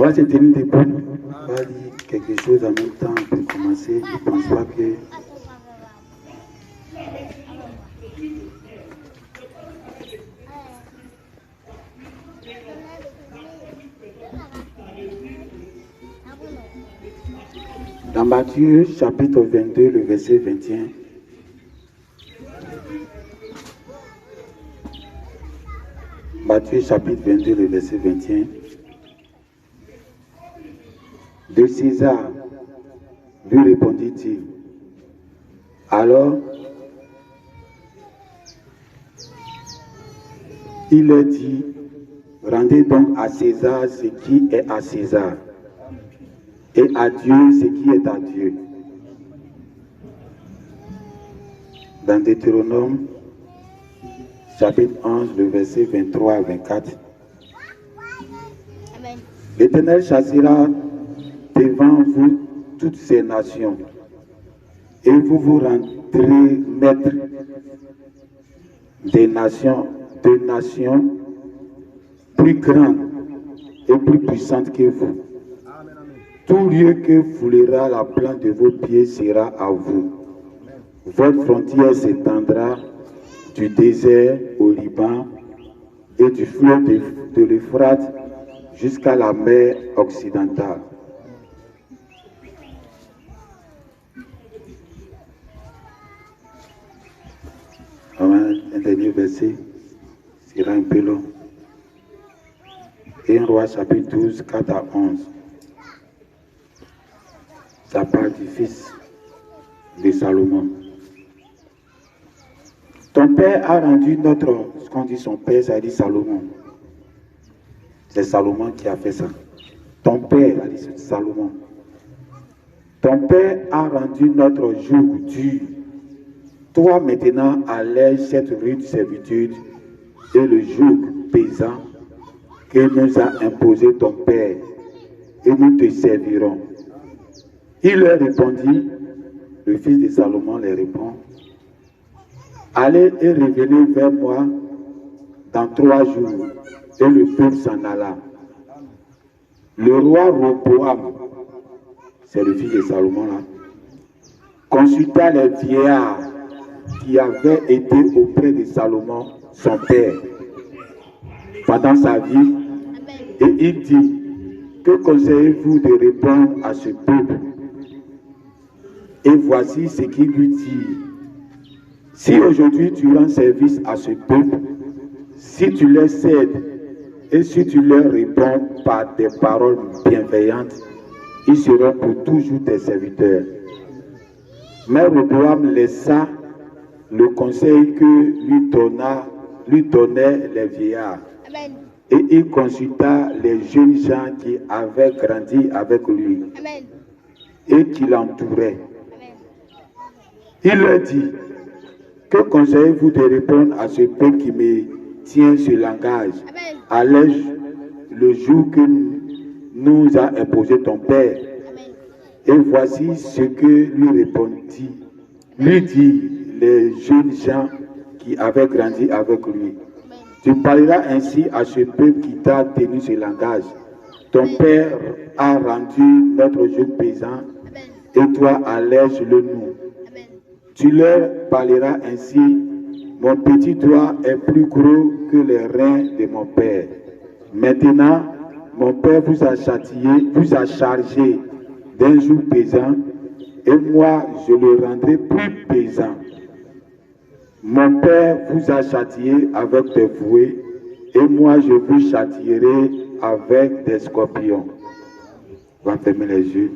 On va se tenir debout, on va dire quelque chose en même temps pour commencer. Je ne pense pas que... Dans Matthieu chapitre 22, le verset 21, Matthieu chapitre 22, le verset 21, de César, lui répondit-il. Alors, il leur dit, rendez donc à César ce qui est à César, et à Dieu ce qui est à Dieu. Dans Deutéronome, chapitre 11, le verset 23 à 24. Amen. L'Éternel chassera devant vous toutes ces nations, et vous vous rendrez maître de nations plus grandes et plus puissantes que vous. Tout lieu que foulera la plante de vos pieds sera à vous. Votre frontière s'étendra du désert au Liban et du fleuve de l'Euphrate jusqu'à la mer occidentale. Un dernier verset sera un peu long. 1 Roi chapitre 12, 4 à 11. Ça parle du fils de Salomon. Ton père a rendu ce qu'on dit son père, ça dit Salomon. C'est Salomon qui a fait ça. Ton père, a dit Salomon. Ton père a rendu notre joug dur. Toi maintenant allège cette rude servitude et le joug pesant que nous a imposé ton père, et nous te servirons. Il leur répondit, le fils de Salomon leur répond, allez et revenez vers moi dans 3 jours. Et le peuple s'en alla. Le roi Roboam, c'est le fils de Salomon là, consulta les vieillards qui avaient été auprès de Salomon, son père, pendant sa vie, et il dit, que conseillez-vous de répondre à ce peuple? Et voici ce qu'il lui dit. Si aujourd'hui tu rends service à ce peuple, si tu leur cèdes et si tu leur réponds par des paroles bienveillantes, ils seront pour toujours tes serviteurs. Mais Roboam laissa le conseil que lui donnaient les vieillards. Amen. Et il consulta les jeunes gens qui avaient grandi avec lui. Amen. Et qui l'entouraient. Il leur dit, que conseillez-vous de répondre à ce peuple qui me tient ce langage? Allège le jour que nous a imposé ton père. Amen. Et voici ce que lui répondit. Lui dit les jeunes gens qui avait grandi avec lui. Tu parleras ainsi à ce peuple qui t'a tenu ce langage. Ton père a rendu notre joug pesant et toi allège-le nous. Tu leur parleras ainsi. Mon petit doigt est plus gros que les reins de mon père. Maintenant, mon père vous a châtié, vous a chargé d'un joug pesant, et moi je le rendrai plus pesant. Mon père vous a châtié avec des fouets, et moi je vous châtierai avec des scorpions. On va fermer les yeux.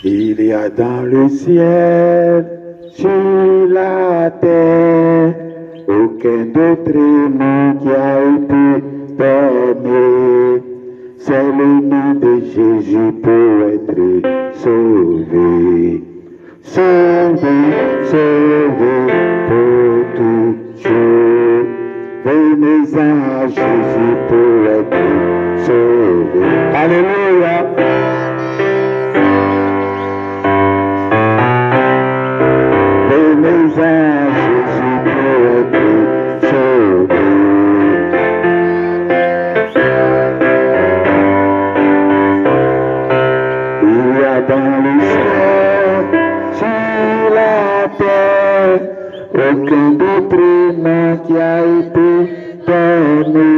Il y a dans le ciel, sur la terre, aucun d'autre nom qui a été donné. C'est le nom de Jésus pour être sauvé. Sauvé, sauvé pour toujours. Venez à Jésus pour être sauvé. Alléluia. Venez à Jésus pour être sauvé. Il y a dans le ciel, sur la terre, aucun autre nom qui a été donné.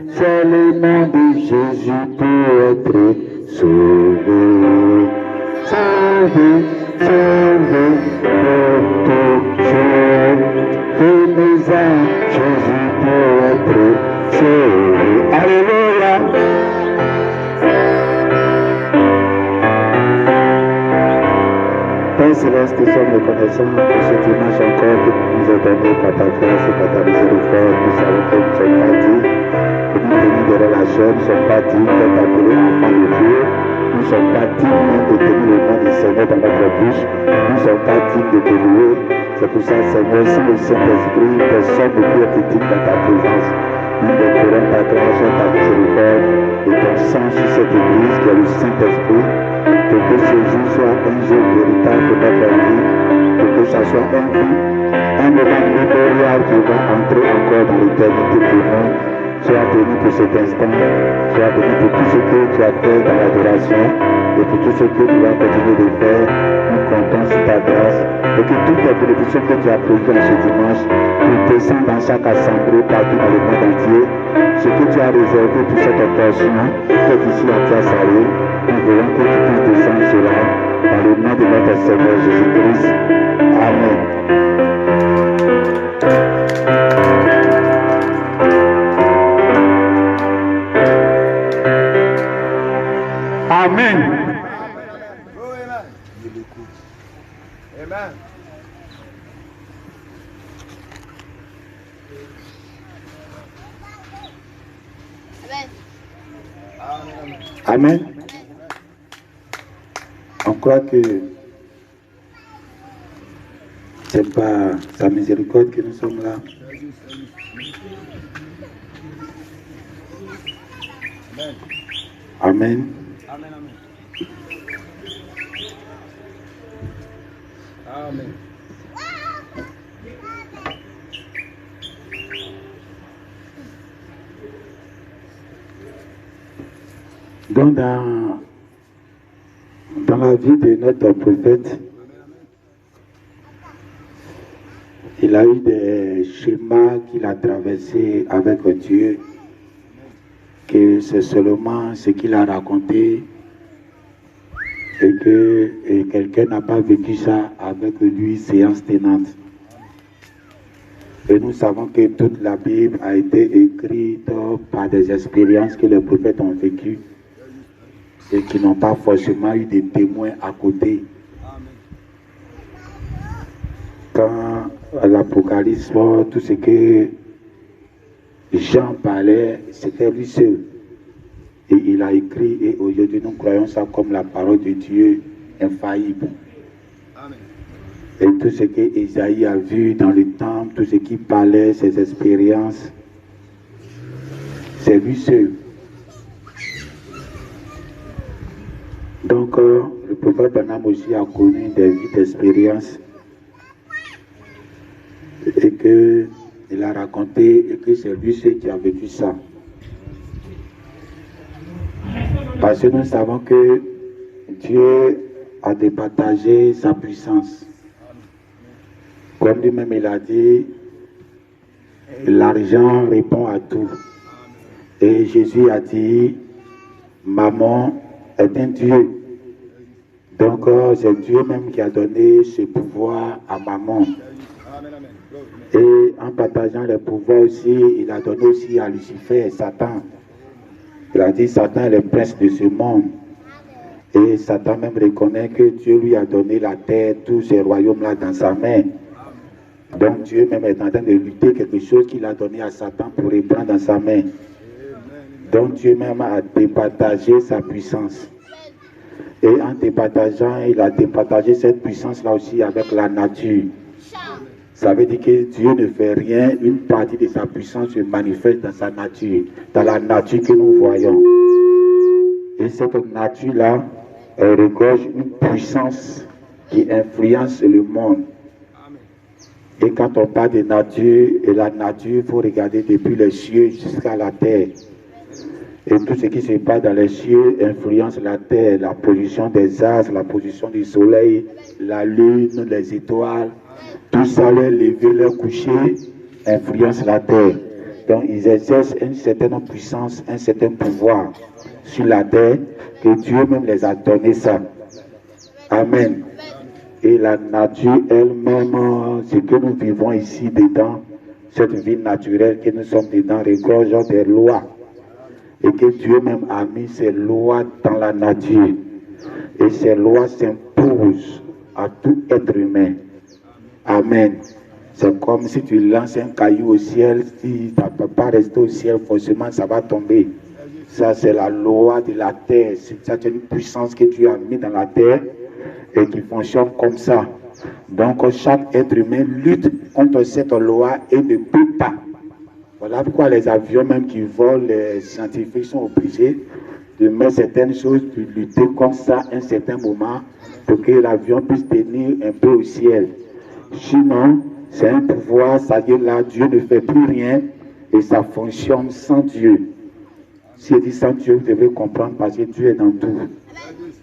C'est le nom de Jésus pour être sauvé. Sauvé, sauvé pour toujours. Venez à Jésus pour être sauvé. Alléluia. Père Céleste, nous sommes reconnaissants pour ce dimanche encore que tu nous as donné par ta grâce et par ta miséricorde. Nous savons que nous ne sommes pas dignes de nous tenir de relâcheurs, nous ne sommes pas dignes d'être appelés enfants de Dieu. Nous ne sommes pas dignes de tenir le nom du Seigneur dans notre bouche. Nous ne sommes pas dignes de te louer. C'est pour ça, Seigneur, si le Saint-Esprit, personne ne peut être digne dans ta présence. Nous déclarons ta grâce, ta miséricorde et ton sang sur cette église qui est le Saint-Esprit. Pour que ce jour soit un jour véritable de notre vie, pour que ça soit un moment mémorial qui va entrer encore dans l'éternité pour nous. Sois béni pour cet instant, sois béni pour tout ce que tu as fait dans l'adoration et pour tout ce que tu vas continuer de faire. Nous comptons sur ta grâce et que toutes les bénédictions que tu as prévues en ce dimanche nous descendent dans chaque assemblée partout dans le monde entier. Ce que tu as réservé pour cette occasion, fait ici à Tiasaye, nous voulons que tu puisses descendre cela dans le nom de notre Seigneur Jésus-Christ. Amen. Amen. Amen. On croit que c'est par sa miséricorde que nous sommes là. Amen. Amen. Donc dans la vie de notre prophète, il a eu des schémas qu'il a traversés avec Dieu, que c'est seulement ce qu'il a raconté et que quelqu'un n'a pas vécu ça avec lui, séance tenante. Et nous savons que toute la Bible a été écrite par des expériences que les prophètes ont vécues et qui n'ont pas forcément eu des témoins à côté. Quand l'Apocalypse, tout ce que Jean parlait, c'était lui seul. Et il a écrit, et aujourd'hui nous croyons ça comme la parole de Dieu infaillible. Amen. Et tout ce que Isaïe a vu dans le temple, tout ce qui parlait, ses expériences, c'est lui seul. Donc le prophète Branham aussi a connu des vies d'expérience et qu'il a raconté et que c'est lui qui a vécu ça. Parce que nous savons que Dieu a départagé sa puissance. Comme lui-même il a dit, l'argent répond à tout. Et Jésus a dit, maman est un Dieu. Donc c'est Dieu même qui a donné ce pouvoir à maman. Et en partageant les pouvoirs aussi, il a donné aussi à Lucifer, Satan. Il a dit, Satan est le prince de ce monde. Et Satan même reconnaît que Dieu lui a donné la terre, tous ces royaumes-là dans sa main. Donc Dieu même est en train de lutter quelque chose qu'il a donné à Satan pour reprendre dans sa main. Donc Dieu même a départagé sa puissance. Et en départageant, il a départagé cette puissance-là aussi avec la nature. Ça veut dire que Dieu ne fait rien, une partie de sa puissance se manifeste dans sa nature, dans la nature que nous voyons. Et cette nature-là, elle regorge une puissance qui influence le monde. Et quand on parle de nature, et la nature, il faut regarder depuis les cieux jusqu'à la terre. Et tout ce qui se passe dans les cieux influence la terre, la position des astres, la position du soleil, la lune, les étoiles. Tout ça, leur lever, leur coucher, influence la terre. Donc ils exercent une certaine puissance, un certain pouvoir sur la terre, que Dieu même les a donné ça. Amen. Et la nature elle-même, ce que nous vivons ici dedans, cette vie naturelle que nous sommes dedans, regorge des lois. Et que Dieu même a mis ces lois dans la nature. Et ces lois s'imposent à tout être humain. Amen. C'est comme si tu lances un caillou au ciel, si ça ne peut pas rester au ciel, forcément ça va tomber. Ça c'est la loi de la terre. C'est une puissance que Dieu a mis dans la terre et qui fonctionne comme ça. Donc chaque être humain lutte contre cette loi et ne peut pas. Voilà pourquoi les avions même qui volent, les scientifiques sont obligés de mettre certaines choses, de lutter comme ça un certain moment pour que l'avion puisse tenir un peu au ciel. Sinon, c'est un pouvoir, ça dit là, Dieu ne fait plus rien et ça fonctionne sans Dieu. Si je dis sans Dieu, vous devez comprendre parce que Dieu est dans tout.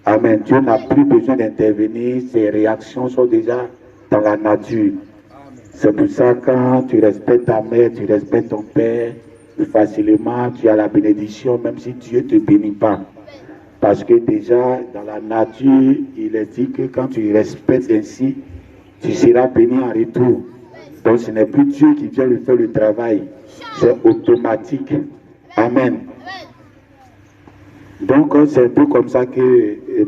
Amen. Dieu n'a plus besoin d'intervenir, ses réactions sont déjà dans la nature. C'est pour ça que quand tu respectes ta mère, tu respectes ton père, facilement tu as la bénédiction même si Dieu ne te bénit pas. Parce que déjà dans la nature, il est dit que quand tu respectes ainsi, tu seras béni en retour. Donc ce n'est plus Dieu qui vient lui faire le travail, c'est automatique. Amen. Donc c'est un peu comme ça que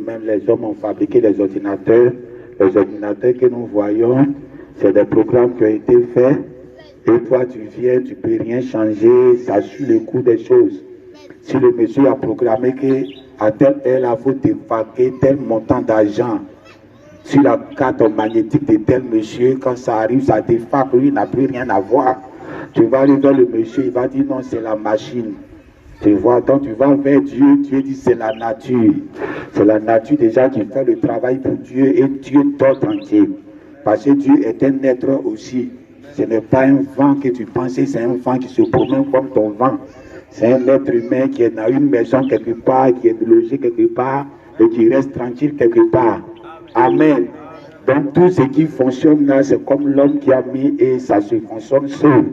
même les hommes ont fabriqué les ordinateurs. Les ordinateurs que nous voyons, c'est des programmes qui ont été faits. Et toi tu viens, tu ne peux rien changer, ça suit le cours des choses. Si le monsieur a programmé qu'à telle heure, il faut dévaquer tel montant d'argent sur la carte magnétique de tel monsieur, quand ça arrive, ça défaque, lui, il n'a plus rien à voir. Tu vas aller vers le monsieur, il va dire non, c'est la machine. Tu vois, donc tu vas vers Dieu, Dieu dit c'est la nature. C'est la nature déjà qui fait le travail pour Dieu et Dieu dort tranquille. Parce que Dieu est un être aussi. Ce n'est pas un vent que tu pensais, c'est un vent qui se promène comme ton vent. C'est un être humain qui est dans une maison quelque part, qui est logé quelque part et qui reste tranquille quelque part. Amen. Donc tout ce qui fonctionne là, c'est comme l'homme qui a mis et ça se fonctionne seul.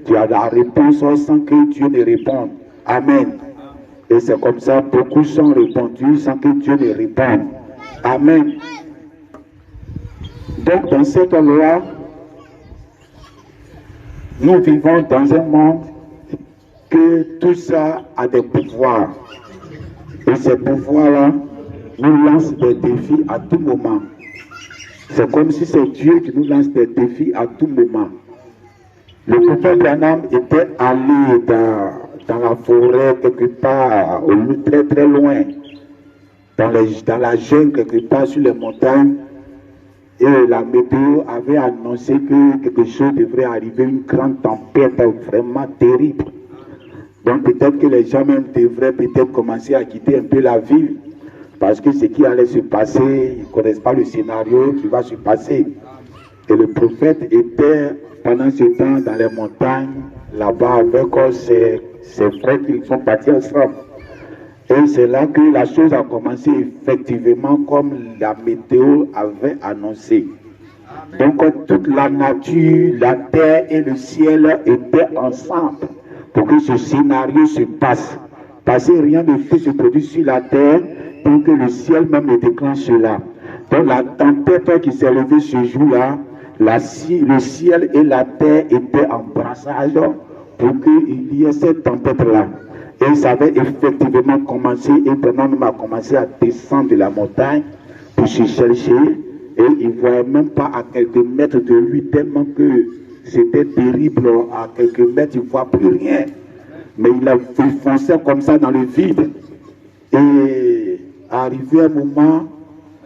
Tu as la réponse sans que Dieu ne réponde. Amen. Et c'est comme ça, beaucoup sont répondus sans que Dieu ne réponde. Amen. Donc dans cette loi, nous vivons dans un monde que tout ça a des pouvoirs. Et ces pouvoirs-là nous lancent des défis à tout moment. C'est comme si c'est Dieu qui nous lance des défis à tout moment. Le prophète Branham était allé dans la forêt quelque part, très très loin, dans la jungle quelque part sur les montagnes, et la météo avait annoncé que quelque chose devrait arriver, une grande tempête vraiment terrible. Donc peut-être que les gens même devraient peut-être commencer à quitter un peu la ville, parce que ce qui allait se passer, ils ne connaissent pas le scénario qui va se passer. Et le prophète était pendant ce temps dans les montagnes, là-bas avec ses frères qui sont partis ensemble. Et c'est là que la chose a commencé effectivement comme la météo avait annoncé. Donc toute la nature, la terre et le ciel étaient ensemble pour que ce scénario se passe. Parce que rien ne peut se produire sur la terre tant que le ciel même ne déclenche cela. Donc la tempête qui s'est levée ce jour-là, le ciel et la terre étaient en brassage pour qu'il y ait cette tempête-là. Et ça avait effectivement commencé, et Branham a commencé à descendre de la montagne pour se chercher. Et il ne voyait même pas à quelques mètres de lui, tellement que c'était terrible. À quelques mètres, il ne voit plus rien. Mais il fonçait comme ça dans le vide. Et arrivé un moment,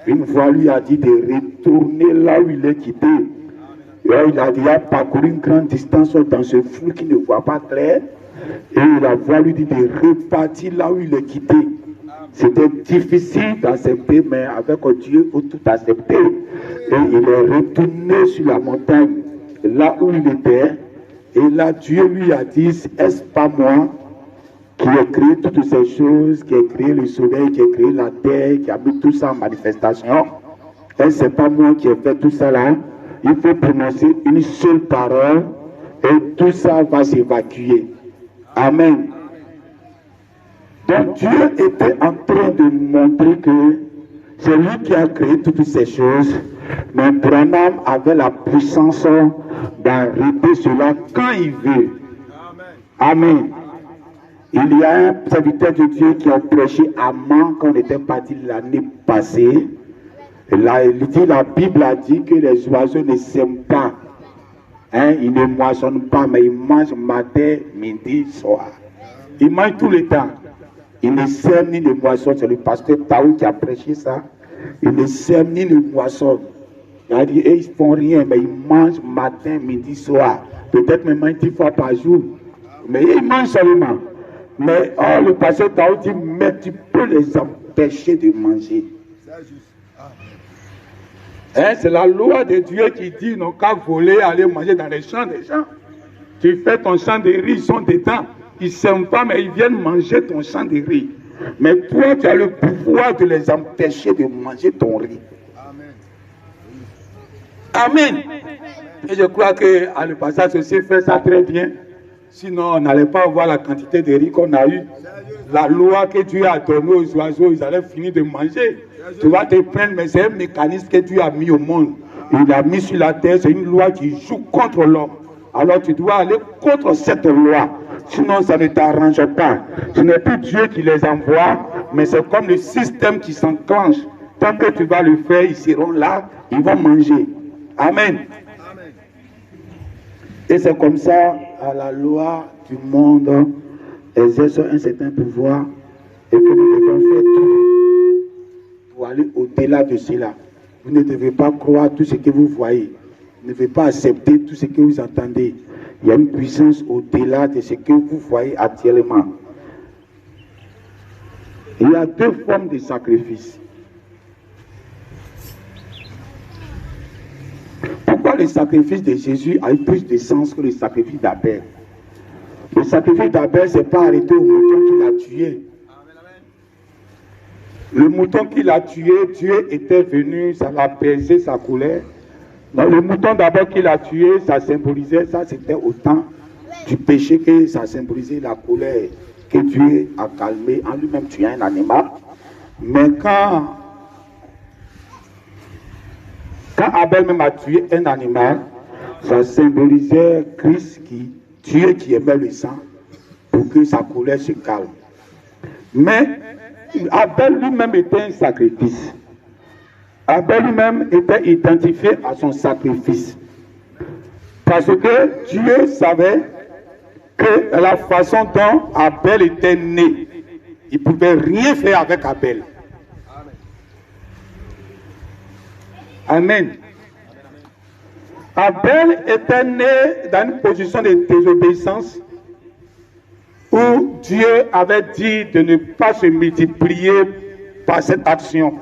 une voix lui a dit de retourner là où il est quitté. Et il a déjà parcouru une grande distance dans ce flou qui ne voit pas clair. Et la voix lui dit de repartir là où il est quitté. C'était difficile d'accepter, mais avec Dieu, il faut tout accepter. Et il est retourné sur la montagne, là où il était. Et là, Dieu lui a dit, est-ce pas moi qui ai créé toutes ces choses, qui ai créé le soleil, qui ai créé la terre, qui a mis tout ça en manifestation? Est-ce pas moi qui ai fait tout ça là? Il faut prononcer une seule parole et tout ça va s'évacuer. Amen. Donc Dieu était en train de montrer que c'est lui qui a créé toutes ces choses, mais Branham avait la puissance d'arrêter cela quand il veut. Amen. Il y a un serviteur de Dieu qui a prêché à Mans quand on était parti l'année passée. Là, la Bible a dit que les oiseaux ne sèment pas. Ils ne moissonnent pas, mais ils mangent matin, midi, soir. Ils mangent tout le temps. Ils ne sèment ni ne moissonnent. C'est le pasteur Taou qui a prêché ça. Ils ne sèment ni ne moissonnent. Il a dit, ils ne font rien, mais ils mangent matin, midi, soir. Peut-être même 10 fois par jour. Mais ils mangent seulement. Mais le pasteur Taou dit, mais tu peux les empêcher de manger. C'est la loi de Dieu qui dit, ils n'ont qu'à voler, aller manger dans les champs des gens. Tu fais ton champ de riz, ils sont dedans. Ils ne s'aiment pas, mais ils viennent manger ton champ de riz. Mais toi, tu as le pouvoir de les empêcher de manger ton riz. Amen. Et je crois que le passage aussi fait ça très bien. Sinon, on n'allait pas avoir la quantité de riz qu'on a eu. La loi que Dieu a donnée aux oiseaux, ils allaient finir de manger. Tu vas te prendre, mais c'est un mécanisme que Dieu a mis au monde. Il a mis sur la terre, c'est une loi qui joue contre l'homme. Alors tu dois aller contre cette loi. Sinon, ça ne t'arrange pas. Ce n'est plus Dieu qui les envoie, mais c'est comme le système qui s'enclenche. Tant que tu vas le faire, ils seront là, ils vont manger. Amen. Et c'est comme ça, à la loi du monde exerce un certain pouvoir et que nous devons faire tout pour aller au-delà de cela. Vous ne devez pas croire tout ce que vous voyez. Vous ne devez pas accepter tout ce que vous entendez. Il y a une puissance au-delà de ce que vous voyez actuellement. Il y a deux formes de sacrifice. Pourquoi le sacrifice de Jésus a eu plus de sens que le sacrifice d'Abel? Le sacrifice d'Abel, ce n'est pas arrêté au mouton qu'il a tué. Le mouton qu'il a tué, Dieu était venu, ça l'a apaisé sa colère. Donc, le mouton d'abord qu'il a tué, ça symbolisait, ça c'était au temps du péché que ça symbolisait la colère que Dieu a calmé en lui-même tuant un animal. Mais quand Abel même a tué un animal, ça symbolisait Christ Dieu qui aimait le sang pour que sa colère se calme. Mais Abel lui-même était un sacrifice. Abel lui-même était identifié à son sacrifice. Parce que Dieu savait que la façon dont Abel était né, il ne pouvait rien faire avec Abel. Amen. Abel était né dans une position de désobéissance où Dieu avait dit de ne pas se multiplier par cette action.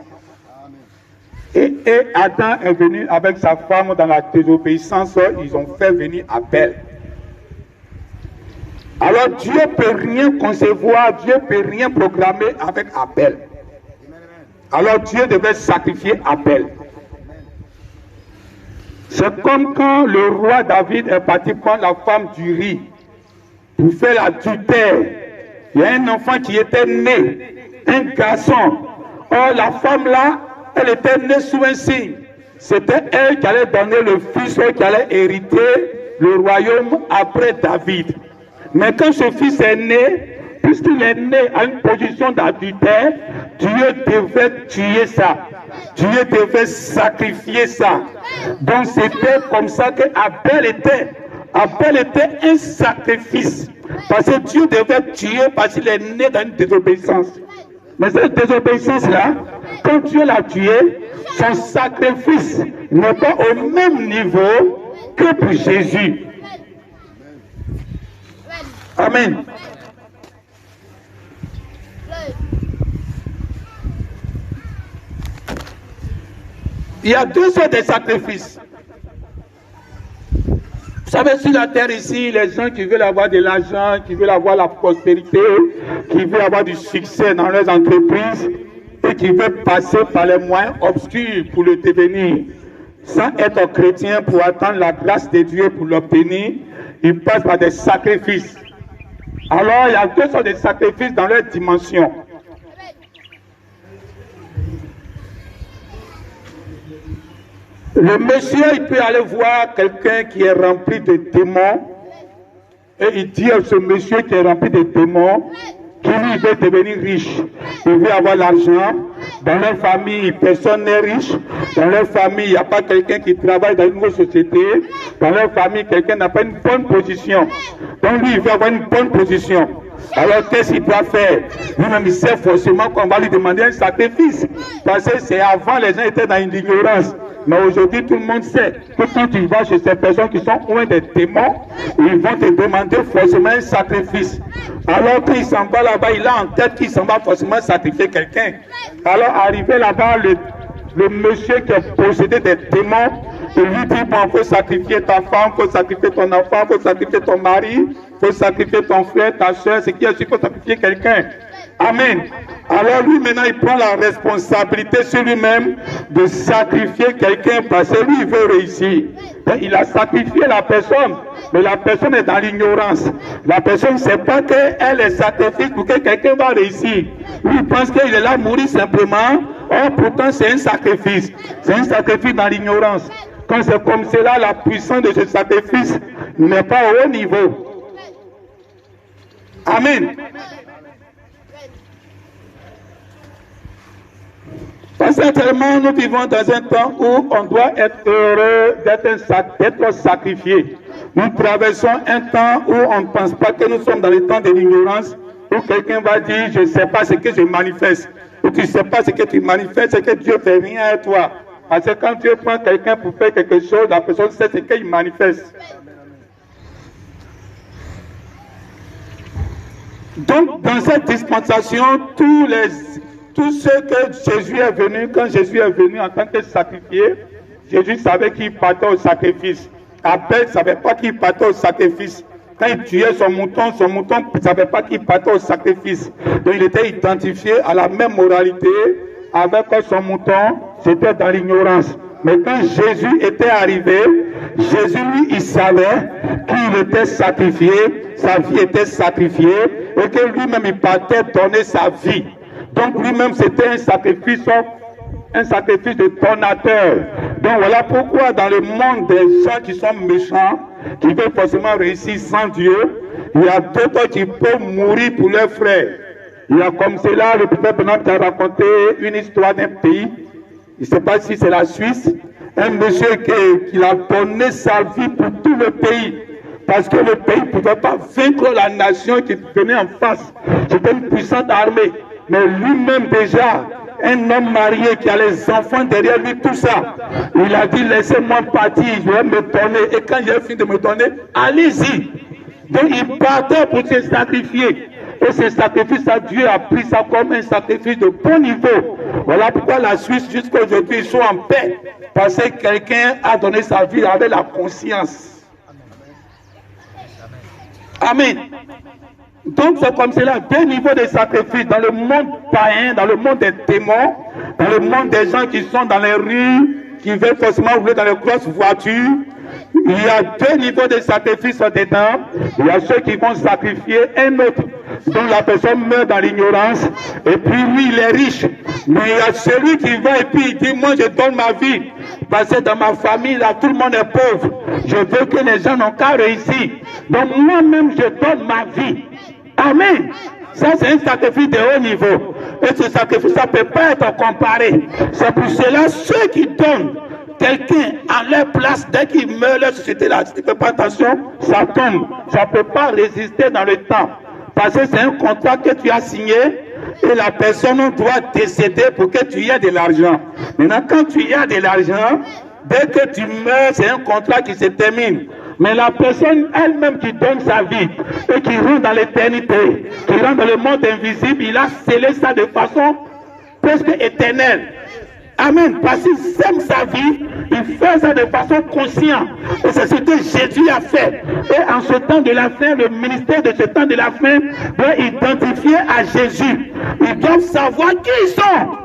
Et Adam est venu avec sa femme dans la désobéissance, ils ont fait venir Abel. Alors Dieu ne peut rien concevoir, Dieu ne peut rien programmer avec Abel. Alors Dieu devait sacrifier Abel. C'est comme quand le roi David est parti prendre la femme d'Uri pour faire l'adultère. Il y a un enfant qui était né, un garçon. Or la femme là, elle était née sous un signe. C'était elle qui allait donner le fils qui allait hériter le royaume après David. Mais quand ce fils est né, puisqu'il est né à une position d'adultère, Dieu devait tuer ça. Dieu devait sacrifier ça. Donc c'était comme ça que Abel était un sacrifice. Parce que Dieu devait tuer parce qu'il est né dans une désobéissance. Mais cette désobéissance-là, quand Dieu l'a tué, son sacrifice n'est pas au même niveau que pour Jésus. Amen. Il y a deux sortes de sacrifices. Vous savez, sur la terre ici, les gens qui veulent avoir de l'argent, qui veulent avoir la prospérité, qui veulent avoir du succès dans leurs entreprises et qui veulent passer par les moyens obscurs pour le devenir, sans être chrétien pour attendre la grâce de Dieu pour l'obtenir, ils passent par des sacrifices. Alors, il y a deux sortes de sacrifices dans leur dimension. Le monsieur, il peut aller voir quelqu'un qui est rempli de démons et il dit à ce monsieur qui est rempli de démons qu'il veut devenir riche. Il veut avoir l'argent. Dans leur famille, personne n'est riche. Dans leur famille, il n'y a pas quelqu'un qui travaille dans une autre société. Dans leur famille, quelqu'un n'a pas une bonne position. Donc lui, il veut avoir une bonne position. Alors qu'est-ce qu'il doit faire? Lui-même, il sait forcément qu'on va lui demander un sacrifice. Parce que c'est avant, les gens étaient dans l'ignorance. Mais aujourd'hui, tout le monde sait que quand tu vas chez ces personnes qui sont loin des démons, ils vont te demander forcément un sacrifice. Alors quand il s'en va là-bas, il a en tête qu'il s'en va forcément sacrifier quelqu'un. Alors arrivé là-bas, le monsieur qui a possédé des démons, il lui dit, bon, il faut sacrifier ta femme, il faut sacrifier ton enfant, il faut sacrifier ton mari, il faut sacrifier ton frère, ta soeur, c'est qui est-ce qu'il faut sacrifier quelqu'un. Amen. Alors lui maintenant il prend la responsabilité sur lui-même de sacrifier quelqu'un parce que lui il veut réussir. Donc, il a sacrifié la personne, mais la personne est dans l'ignorance. La personne ne sait pas qu'elle est sacrifiée pour que quelqu'un va réussir. Lui il pense qu'il est là mourir simplement. Or pourtant c'est un sacrifice. C'est un sacrifice dans l'ignorance. Quand c'est comme cela, la puissance de ce sacrifice n'est pas au haut niveau. Amen. Parce que tellement nous vivons dans un temps où on doit être heureux d'être sacrifié. Nous traversons un temps où on ne pense pas que nous sommes dans le temps de l'ignorance, où quelqu'un va dire je ne sais pas ce que je manifeste, ou tu ne sais pas ce que tu manifestes, c'est que Dieu ne fait rien à toi. Parce que quand Dieu prend quelqu'un pour faire quelque chose, la personne sait ce qu'il manifeste. Donc dans cette dispensation, tout ce que Jésus est venu, quand Jésus est venu en tant que sacrifié, Jésus savait qu'il partait au sacrifice. Abel ne savait pas qu'il partait au sacrifice. Quand il tuait son mouton ne savait pas qu'il partait au sacrifice. Donc il était identifié à la même moralité avec son mouton, c'était dans l'ignorance. Mais quand Jésus était arrivé, Jésus lui, il savait qu'il était sacrifié, sa vie était sacrifiée, et que lui-même il partait donner sa vie. Donc lui-même c'était un sacrifice de donateur. Donc voilà pourquoi dans le monde des gens qui sont méchants, qui veulent forcément réussir sans Dieu, il y a d'autres qui peuvent mourir pour leurs frères. Il y a comme cela, le prophète Benoît a raconté une histoire d'un pays, je ne sais pas si c'est la Suisse, un monsieur qui a donné sa vie pour tout le pays. Parce que le pays ne pouvait pas vaincre la nation qui venait en face. C'était une puissante armée. Mais lui-même déjà, un homme marié qui a les enfants derrière lui, tout ça, il a dit laissez-moi partir, je vais me donner. Et quand j'ai fini de me donner, allez-y. Donc il partait pour se sacrifier. Et ce sacrifice-là, Dieu a pris ça comme un sacrifice de bon niveau. Voilà pourquoi la Suisse, jusqu'à aujourd'hui, ils sont en paix. Parce que quelqu'un a donné sa vie avec la conscience. Amen. Donc c'est comme cela, deux niveaux de sacrifice. Dans le monde païen, dans le monde des démons, dans le monde des gens qui sont dans les rues, qui veulent forcément rouler dans les grosses voitures, il y a deux niveaux de sacrifice dedans. Il y a ceux qui vont sacrifier un autre, dont la personne meurt dans l'ignorance, et puis lui il est riche. Mais il y a celui qui va et puis il dit, moi je donne ma vie, parce que dans ma famille là tout le monde est pauvre. Je veux que les gens n'ont qu'à réussir. Donc moi-même je donne ma vie. Amen. Ça c'est un sacrifice de haut niveau. Et ce sacrifice, ça ne peut pas être comparé. C'est pour cela ceux qui donnent quelqu'un à leur place, dès qu'ils meurent, leur société là, si tu ne fais pas attention, ça tombe. Ça ne peut pas résister dans le temps. Parce que c'est un contrat que tu as signé et la personne doit décéder pour que tu aies de l'argent. Maintenant, quand tu as de l'argent, dès que tu meurs, c'est un contrat qui se termine. Mais la personne elle-même qui donne sa vie et qui rentre dans l'éternité, qui rentre dans le monde invisible, il a scellé ça de façon presque éternelle. Amen. Parce qu'il sème sa vie, il fait ça de façon consciente. Et c'est ce que Jésus a fait. Et en ce temps de la fin, le ministère de ce temps de la fin doit identifier à Jésus. Ils doivent savoir qui ils sont.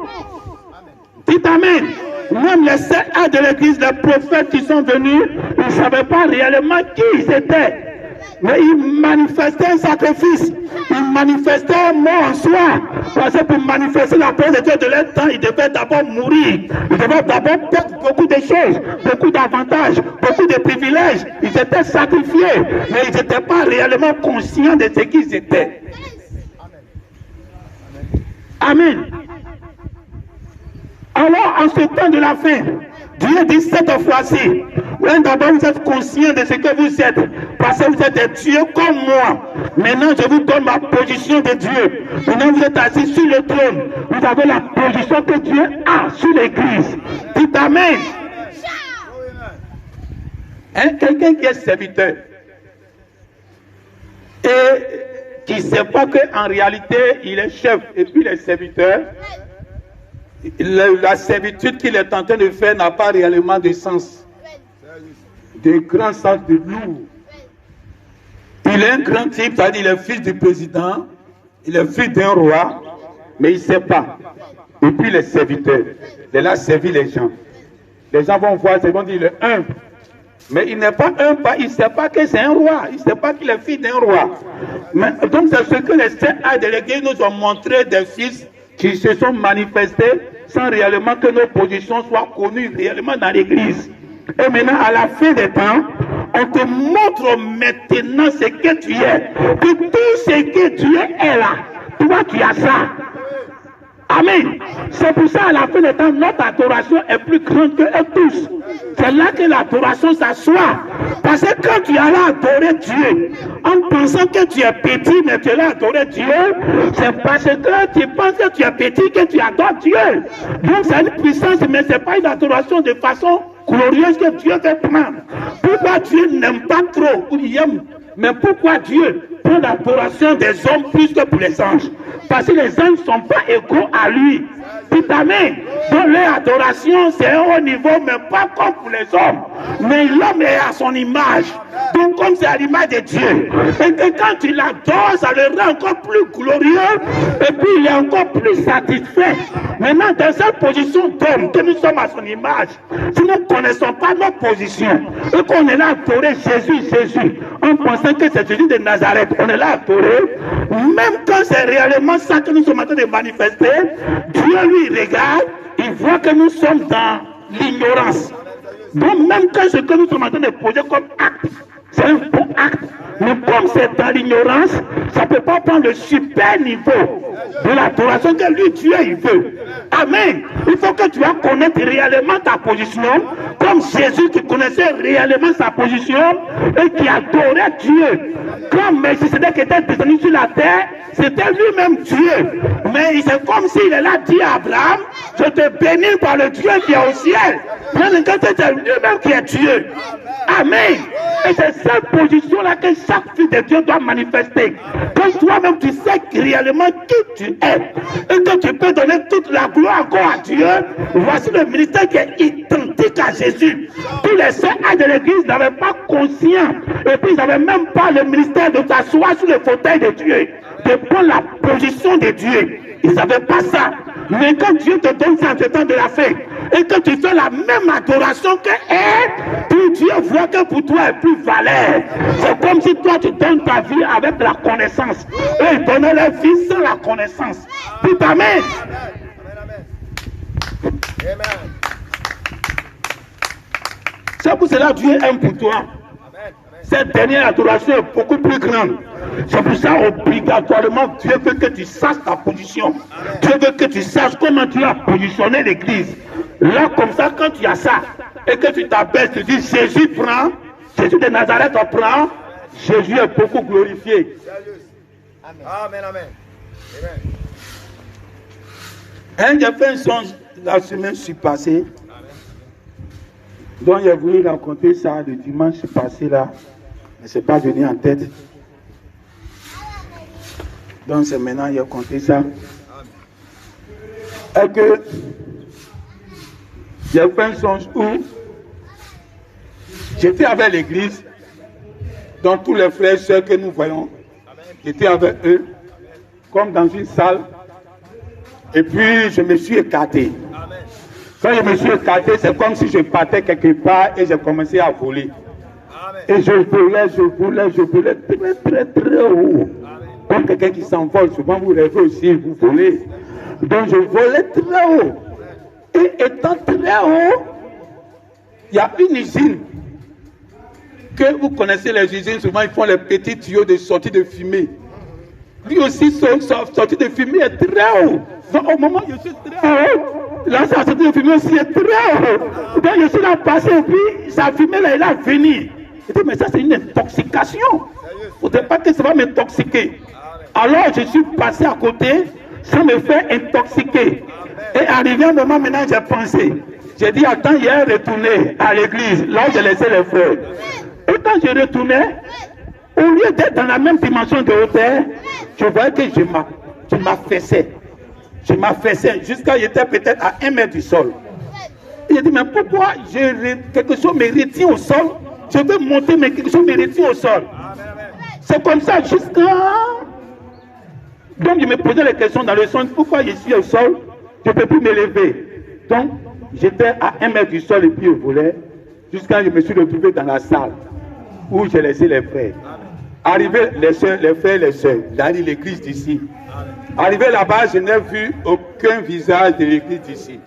Dites Amen. Même les 7 ans de l'église, les prophètes qui sont venus, ils ne savaient pas réellement qui ils étaient. Mais ils manifestaient un sacrifice. Ils manifestaient un mot en soi. Parce que pour manifester la parole de Dieu de leur temps, ils devaient d'abord mourir. Ils devaient d'abord perdre beaucoup de choses, beaucoup d'avantages, beaucoup de privilèges. Ils étaient sacrifiés. Mais ils n'étaient pas réellement conscients de ce qu'ils étaient. Amen. Alors, en ce temps de la fin, Dieu dit cette fois-ci, d'abord vous êtes conscient de ce que vous êtes, parce que vous êtes des dieux comme moi. Maintenant, je vous donne ma position de Dieu. Maintenant, vous êtes assis sur le trône. Vous avez la position que Dieu a sur l'église. Dites Amen. Hein? Quelqu'un qui est serviteur et qui ne sait pas qu'en réalité, il est chef et puis il est serviteur. La servitude qu'il est en train de faire n'a pas réellement de sens. De grand sens de lourd. Il est un grand type, c'est-à-dire il est fils du président, il est fils d'un roi, mais il ne sait pas. Et puis il est serviteur. Il a servi les gens. Les gens vont voir, ils vont dire il est humble. Mais il n'est pas humble, il ne sait pas que c'est un roi, il ne sait pas qu'il est fils d'un roi. Mais, donc c'est ce que les saints de l'église nous ont montré des fils qui se sont manifestés sans réellement que nos positions soient connues réellement dans l'église. Et maintenant, à la fin des temps, on te montre maintenant ce que tu es. Que tout ce que tu es là. Toi, tu as ça. Amen. C'est pour ça, à la fin des temps, notre adoration est plus grande que eux tous. C'est là que l'adoration s'assoit. Parce que quand tu allais adorer Dieu, en pensant que tu es petit, mais tu allais adorer Dieu, c'est parce que tu penses que tu es petit que tu adores Dieu. Donc c'est une puissance, mais ce n'est pas une adoration de façon glorieuse que Dieu veut prendre. Pourquoi Dieu n'aime pas trop, ou il aime, mais pourquoi Dieu prend l'adoration des hommes plus que pour les anges? Parce que les anges ne sont pas égaux à lui. Dites Amen. Donc leur adoration, c'est un haut niveau, mais pas comme pour les hommes. Mais l'homme est à son image. Donc comme c'est à l'image de Dieu. Et que quand tu l'adores, ça le rend encore plus glorieux. Et puis il est encore plus satisfait. Maintenant, dans cette position d'homme, que nous sommes à son image, si nous ne connaissons pas notre position, et qu'on est là à adorer Jésus, en pensant que c'est Jésus de Nazareth, on est là à adorer, même quand c'est réellement ça que nous sommes en train de manifester, Dieu lui regarde, il voit que nous sommes dans l'ignorance. Donc même quand ce que nous sommes en train de poser comme acte, c'est un bon acte, mais comme c'est dans l'ignorance, ça ne peut pas prendre le super niveau de l'adoration que lui, Dieu, il veut. Amen. Il faut que tu vas connaître réellement ta position, comme Jésus qui connaissait réellement sa position et qui adorait Dieu. quand Melchisedec était descendu sur la terre, c'était lui-même Dieu. Mais c'est comme s'il est là, dit à Abraham, je te bénis par le Dieu qui est au ciel. C'est lui-même qui est Dieu. Amen. Et c'est cette position-là que chaque fils de Dieu doit manifester. Quand toi-même tu sais réellement qui tu es et que tu peux donner toute la gloire encore à Dieu, voici le ministère qui est identique à Jésus. Tous les saints de l'église n'avaient pas conscience et puis ils n'avaient même pas le ministère de s'asseoir sur le fauteuil de Dieu, de prendre la position de Dieu. Ils n'avaient pas ça. Mais quand Dieu te donne ça en ce temps de la fête et que tu fais la même adoration que puis Dieu voit que pour toi est plus valeur. C'est comme si toi tu donnes ta vie avec la connaissance. Et ils donnaient leur vie sans la connaissance. Puis amen. C'est pour cela que Dieu aime pour toi. Cette dernière adoration est beaucoup plus grande. C'est pour ça, obligatoirement, Dieu veut que tu saches ta position. Dieu veut que tu saches comment tu as positionné l'église. Là, comme ça, quand tu as ça, et que tu t'appelles, tu dis, Jésus prend, Jésus de Nazareth prend, Jésus est beaucoup glorifié. Amen, amen. J'ai fait un songe la semaine passée. Donc, j'ai voulu raconter ça le dimanche passé là, mais ce n'est pas venu en tête. Donc, c'est maintenant que j'ai raconté ça. Et que j'ai fait un songe où j'étais avec l'église, dans tous les frères et sœurs que nous voyons, j'étais avec eux, comme dans une salle, et puis je me suis écarté. Quand je me suis écarté, c'est comme si je partais quelque part et j'ai commencé à voler. Et je volais très haut. Comme quelqu'un qui s'envole, souvent vous rêvez aussi, vous volez. Donc je volais très haut. Et étant très haut, il y a une usine. Que vous connaissez les usines, souvent ils font les petits tuyaux de sortie de fumée. Lui aussi, son sortie de fumée est très haut. Donc au moment où je suis très haut, là, sa sortie de fumée aussi est très haut. Donc je suis là passé et puis sa fumée là, elle a venu. Je dis, mais ça c'est une intoxication. Il ne faudrait pas que ça va m'intoxiquer. Alors je suis passé à côté sans me faire intoxiquer. Et arrivé un moment maintenant, j'ai pensé. J'ai dit, attends, hier retourné à l'église, là où j'ai laissé les frères. Et quand je retournais, au lieu d'être dans la même dimension de hauteur, je voyais que je m'affaissais. Je m'affaissais jusqu'à j'étais peut-être à 1 mètre du sol. Et j'ai dit, mais pourquoi quelque chose me retient au sol? Je veux monter, mais quelque chose me retient au sol. C'est comme ça jusqu'à... Donc je me posais les questions dans le sens, pourquoi je suis au sol? Je ne peux plus me lever. Donc j'étais à 1 mètre du sol et puis je volais jusqu'à je me suis retrouvé dans la salle où j'ai laissé les frères. Arrivé les soeurs, les frères, les soeurs, j'ai l'église d'ici. Arrivé là-bas, je n'ai vu aucun visage de l'église d'ici.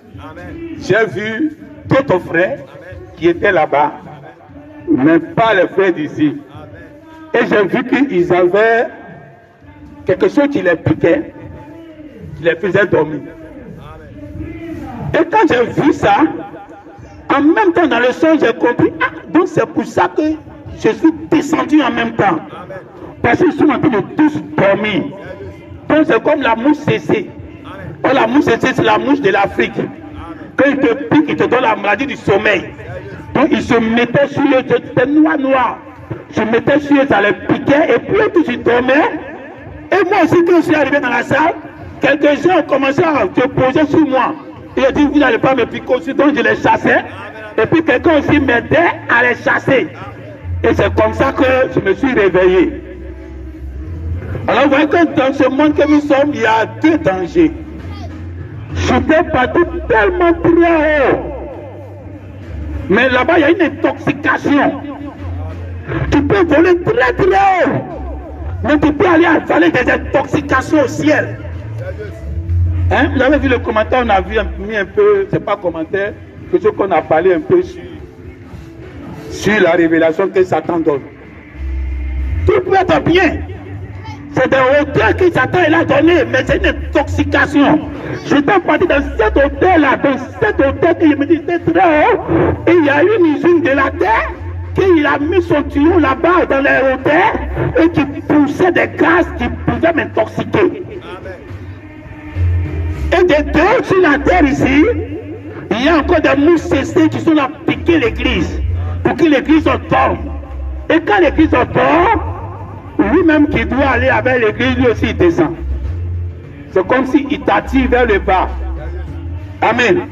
J'ai vu d'autres frères qui étaient là-bas, mais pas les frères d'ici. Et j'ai vu qu'ils avaient quelque chose qui les piquait, qui les faisait dormir. Et quand j'ai vu ça, en même temps dans le songe, j'ai compris, donc c'est pour ça que je suis descendu en même temps. Parce qu'ils sont en train de tous dormir. Donc c'est comme la mouche cessée. La mouche cessée, c'est la mouche de l'Afrique. Quand il te pique, il te donne la maladie du sommeil. Donc ils se mettaient sur eux, c'était noir. Je mettais sur eux, ça les piquait, et puis tous ils dormaient. Et moi aussi, quand je suis arrivé dans la salle, quelques-uns ont commencé à se poser sur moi. Il a dit, vous n'allez pas me piquer aussi, donc je les chassais. Et puis quelqu'un aussi m'aidait à les chasser. Et c'est comme ça que je me suis réveillé. Alors vous voyez que dans ce monde que nous sommes, il y a deux dangers. Je peux partir tellement très haut. Mais là-bas, il y a une intoxication. Tu peux voler très très haut. Mais tu peux aller avaler des intoxications au ciel. Hein? Vous avez vu le commentaire, on a mis un peu, c'est pas commentaire, que ce qu'on a parlé un peu sur la révélation que Satan donne. Tout peut être bien. C'est des hauteurs que Satan a donné, mais c'est une intoxication. Je t'ai parti dans cette hauteur-là, dans cette hauteur que je me dis c'est très haut, et il y a une usine de la terre qu'il a mis son tuyau là-bas dans les hauteurs et qui poussait des gaz qui pouvaient m'intoxiquer. Et des deux sur la terre ici, il y a encore des mouches cessées qui sont là pour piquer l'église, pour que l'église tombe. Et quand l'église tombe, lui-même qui doit aller avec l'église, lui aussi il descend. C'est comme s'il t'attire vers le bas. Amen.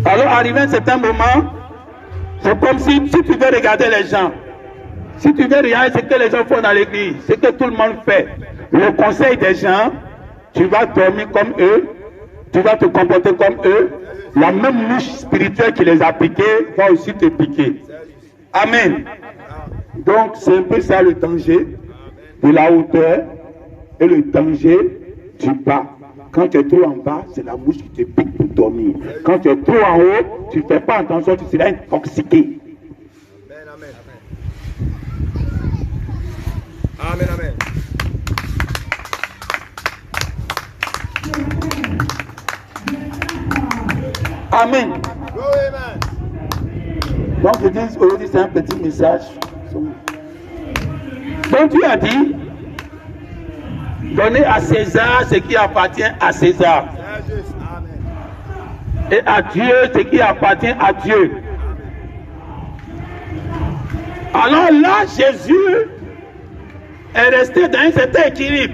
Alors arrivé à un certain moment, c'est comme si tu veux regarder les gens. Si tu veux regarder ce que les gens font dans l'église, ce que tout le monde fait, le conseil des gens, tu vas dormir comme eux, tu vas te comporter comme eux. La même mouche spirituelle qui les a piqués va aussi te piquer. Amen. Donc c'est un peu ça le danger de la hauteur et le danger du bas. Quand tu es trop en bas, c'est la mouche qui te pique pour dormir. Quand tu es trop en haut, tu ne fais pas attention, tu seras intoxiqué. Amen, amen. Amen. Donc je dis aujourd'hui c'est un petit message. Donc Dieu a dit, donnez à César ce qui appartient à César. Et à Dieu ce qui appartient à Dieu. Alors là, Jésus est resté dans un certain équilibre.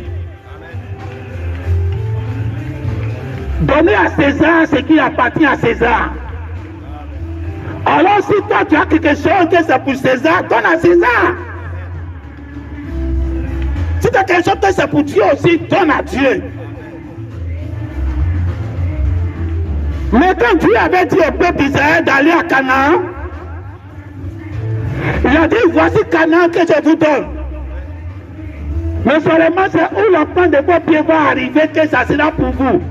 Donnez à César ce qui appartient à César. Alors si toi tu as quelque chose que c'est pour César, donne à César. Si tu as quelque chose que c'est pour Dieu aussi, donne à Dieu. Mais quand Dieu avait dit au peuple d'Israël d'aller à Canaan, il a dit, voici Canaan que je vous donne. Mais seulement c'est où la plante de vos pieds va arriver que ça sera pour vous.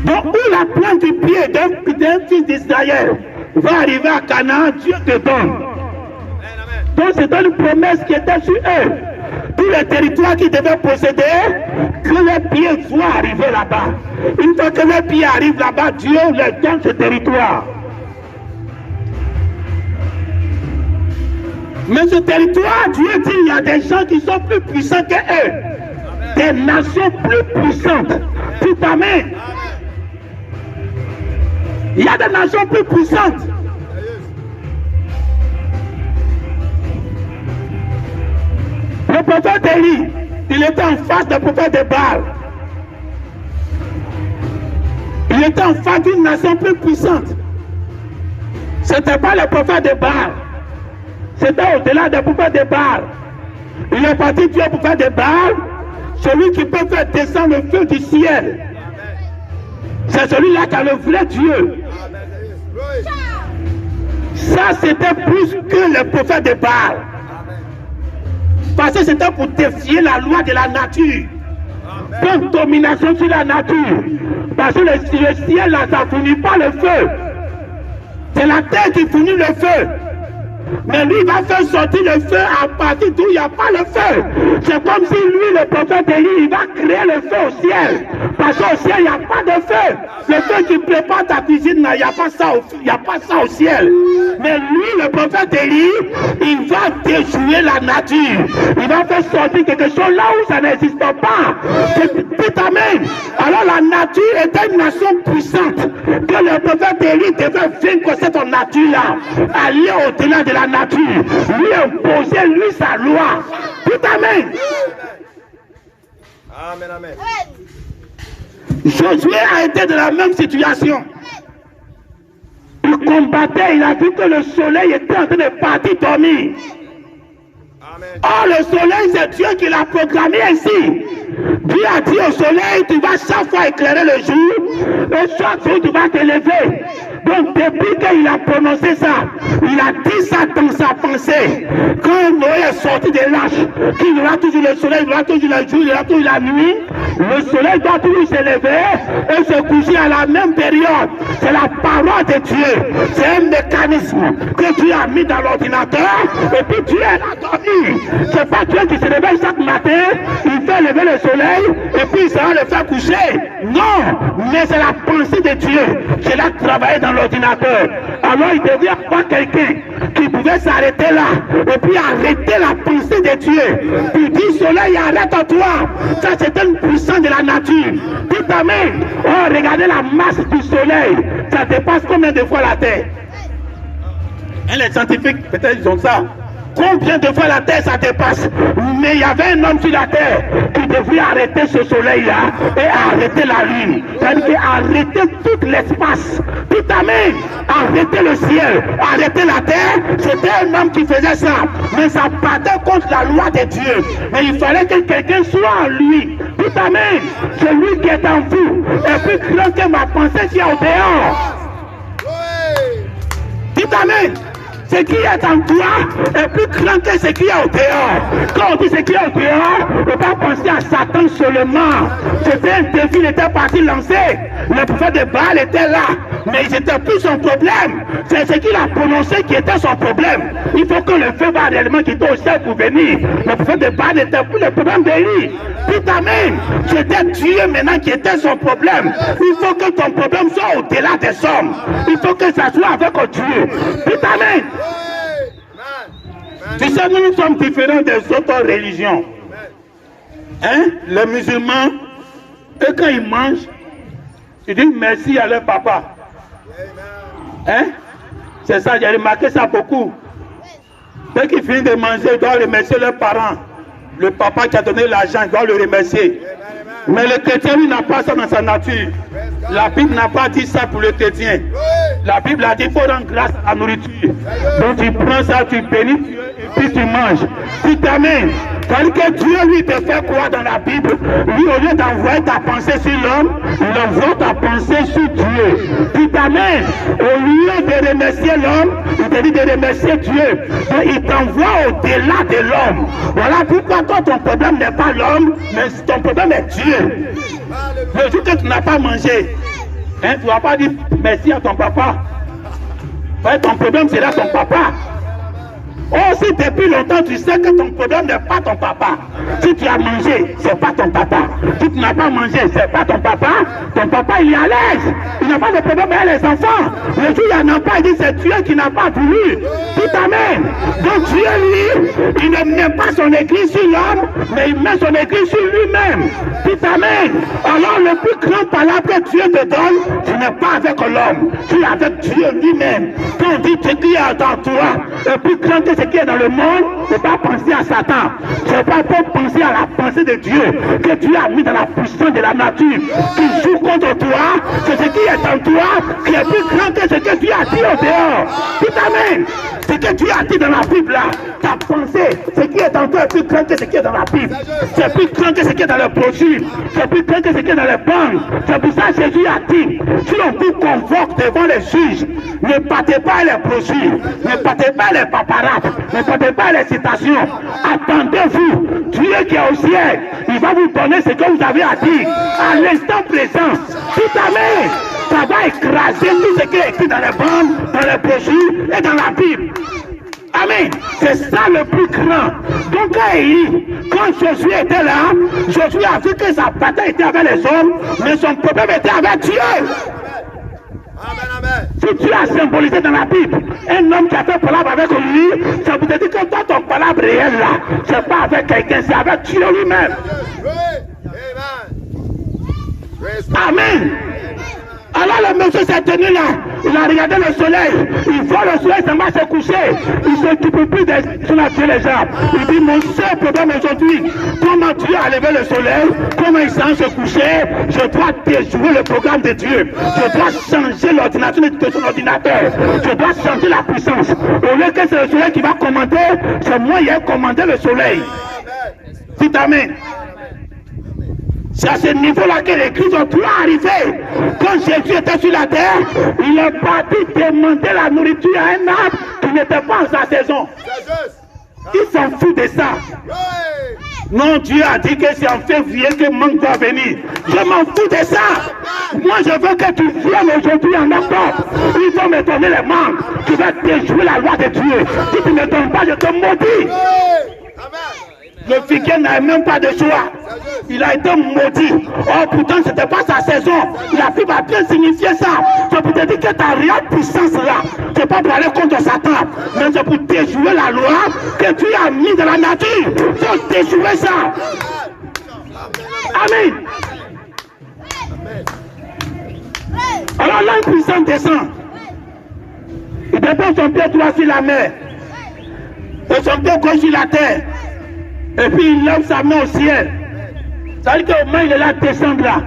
Donc où la plante du pied d'un fils d'Israël va arriver à Canaan, Dieu te donne. Donc c'était une promesse qui était sur eux. Tous les territoires qu'ils devaient posséder, que les pieds soient arrivés là-bas. Une fois que les pieds arrivent là-bas, Dieu leur donne ce territoire. Mais ce territoire, Dieu dit, il y a des gens qui sont plus puissants que eux. Des nations plus puissantes. Tout amen. Il y a des nations plus puissantes. Le prophète Élie, il était en face du prophète de Baal. Il était en face d'une nation plus puissante. Ce n'était pas le prophète de Baal. C'était au-delà des prophètes de Baal. Il est parti dire au prophète de Baal, celui qui peut faire descendre le feu du ciel. C'est celui-là qui a le vrai Dieu. Ça, c'était plus que le prophète de Baal. Parce que c'était pour défier la loi de la nature. Comme domination sur la nature. Parce que le ciel, là, ça ne fournit pas le feu. C'est la terre qui fournit le feu. Mais lui, il va faire sortir le feu à partir d'où il n'y a pas le feu. C'est comme si lui, le prophète Élie, il va créer le feu au ciel. Parce qu'au ciel, il n'y a pas de feu. Le feu qui prépare ta cuisine, il n'y a pas ça au ciel. Mais lui, le prophète Élie, il va déjouer la nature. Il va faire sortir quelque chose là où ça n'existe pas. C'est amen. Alors la nature était une nation puissante. Que le prophète Élie devait vaincre cette nature-là. Aller au-delà de la nature, lui imposer lui sa loi. Tout amen. Amen, amen. Josué a été dans la même situation. Il combattait, il a vu que le soleil était en train de partir dormir. Amen. Or le soleil, c'est Dieu qui l'a programmé ainsi. Dieu a dit au soleil, tu vas chaque fois éclairer le jour, et chaque jour tu vas te lever. Donc depuis qu'il a prononcé ça, il a dit ça dans sa pensée. Quand Noé est sorti de l'arche, qu'il aura toujours le soleil, il aura toujours le jour, il aura toujours la nuit, le soleil doit toujours se lever et se coucher à la même période. C'est la parole de Dieu. C'est un mécanisme que Dieu a mis dans l'ordinateur et puis Dieu l'a dormi. C'est pas Dieu qui se réveille chaque matin, il fait lever le soleil et puis ça va le faire coucher. Non, mais c'est la pensée de Dieu qui a travaillé dans l'ordinateur. Alors il devait y avoir quelqu'un qui pouvait s'arrêter là et puis arrêter la pensée de Dieu. Puis dit soleil, arrête-toi. Ça c'est une puissance de la nature. Dites amen. Oh, regardez la masse du soleil. Ça dépasse combien de fois la terre? Les scientifiques, peut-être ils ont ça. Combien de fois la terre ça dépasse? Mais il y avait un homme sur la terre qui devait arrêter ce soleil-là et arrêter la lune. C'est-à-dire arrêter tout l'espace. Tout amen. Arrêter le ciel, arrêter la terre. C'était un homme qui faisait ça. Mais ça partait contre la loi de Dieu. Mais il fallait que quelqu'un soit en lui. Tout amen. Celui qui est en vous. Et puis que ma pensée qui est au dehors. Tout amen. Ce qui est en toi est plus grand que ce qui est au dehors. Quand on dit ce qui est au dehors, on ne peut pas penser à Satan seulement. C'était un défi, il était parti lancer. Le prophète de Baal était là, mais c'était plus son problème. C'est ce qu'il a prononcé qui était son problème. Il faut que le feu va réellement quitter au ciel pour venir. Le prophète de Baal n'était plus le problème de lui. Putain, amen. C'était Dieu maintenant qui était son problème. Il faut que ton problème soit au-delà des hommes. Il faut que ça soit avec Dieu. Putain, amen. Tu sais, nous sommes différents des autres religions. Hein? Les musulmans, eux, quand ils mangent, ils disent merci à leur papa. Hein? C'est ça, j'ai remarqué ça beaucoup. Dès qu'ils finissent de manger, ils doivent remercier leurs parents. Le papa qui a donné l'argent, il doit le remercier. Mais le chrétien, lui, n'a pas ça dans sa nature. La Bible n'a pas dit ça pour le chrétien. La Bible a dit qu'il faut rendre grâce à la nourriture. Donc tu prends ça, tu bénis Dieu et puis tu manges. Tu t'amènes. Tandis que Dieu, lui, te fait quoi dans la Bible? Lui, au lieu d'envoyer ta pensée sur l'homme, il envoie ta pensée sur Dieu. Tu t'amènes. Au lieu de remercier l'homme, il te dit de remercier Dieu. Donc il t'envoie au-delà de l'homme. Voilà pourquoi toi, ton problème n'est pas l'homme, mais ton problème est Dieu. Le jour que tu n'as pas mangé, hein, tu ne vas pas dire merci à ton papa. Ouais, ton problème sera ton papa. Oh, si depuis longtemps tu sais que ton problème n'est pas ton papa. Si tu as mangé, c'est pas ton papa. Si tu n'as pas mangé, c'est pas ton papa. Ton papa, il est à l'aise. Il n'a pas de problème avec les enfants. Le jour il n'y en a pas, il dit c'est Dieu qui n'a pas voulu. Tout amène. Donc Dieu, lui, il ne met pas son église sur l'homme, mais il met son église sur lui-même. Tout amène. Alors le plus grand palabre que Dieu te donne, ce n'est pas avec l'homme, tu es avec Dieu lui-même. Quand on dit ce qui est dans toi, le plus grand que ce qui est dans le monde, ne pas penser à Satan. C'est pas pour penser à la pensée de Dieu que Dieu a mis dans la puissance de la nature qui joue contre toi. C'est ce qui est en toi qui est plus grand que ce que Dieu a dit au dehors. Tout amen. Ce que Dieu a dit dans la Bible là, ta pensée, ce qui est en toi est plus grand que ce qui est dans la Bible. C'est plus grand que ce qui est dans le brochure. C'est plus grand que ce qui est dans les banques. C'est pour ça que Jésus a dit, si on vous convoque devant les juges, ne partez pas les brochures, ne partez pas les paparazzi, ne partez pas les citations. Attendez-vous, Dieu qui est au ciel, il va vous donner ce que vous avez à dire à l'instant présent. Tout amen. Ça va écraser tout ce qui est écrit dans les bandes, dans les brochures et dans la Bible. Amen. C'est ça le plus grand. Donc quand Josué était là, Josué a vu que sa bataille était avec les hommes, mais son problème était avec Dieu. Amen, amen. Si tu as symbolisé dans la Bible un homme qui a fait palabre avec lui, ça vous dit que toi ton palabre réel là, c'est pas avec quelqu'un, c'est avec Dieu lui-même. Amen. Alors le monsieur s'est tenu là, il a regardé le soleil, il voit le soleil, ça va se coucher, il ne s'occupe plus de son actuel les gens. Il dit mon seul problème aujourd'hui, comment Dieu a levé le soleil, comment il s'en se coucher, je dois déjouer le programme de Dieu, je dois changer l'ordinateur de son ordinateur, je dois changer la puissance. Au lieu que c'est le soleil qui va commander, c'est moi qui ai commandé le soleil. Dites amen. C'est à ce niveau-là que les Christ ont pu arriver. Quand Jésus était sur la terre, il est parti demander la nourriture à un arbre qui n'était pas en sa saison. Il s'en fout de ça. Non, Dieu a dit que c'est en février que manque doit venir. Je m'en fous de ça. Moi, je veux que tu viennes aujourd'hui en octobre. Ils vont me donner les manques. Tu vas déjouer la loi de Dieu. Si tu ne me donnes pas, je te maudis. Le figuier n'a même pas de choix. Il a été maudit. Oh, pourtant, ce n'était pas sa saison. La Bible a bien signifié ça. C'est pour te dire que ta réelle puissance là, ce n'est pas pour aller contre Satan, mais c'est pour déjouer la loi que tu as mis dans la nature. Il faut déjouer ça. Amen. Alors là, une puissance descend. Il dépose son pied droit sur la mer et son pied gauche sur la terre. Et puis il lève sa main au ciel. Ça veut dire qu'au moins il est là descendre là.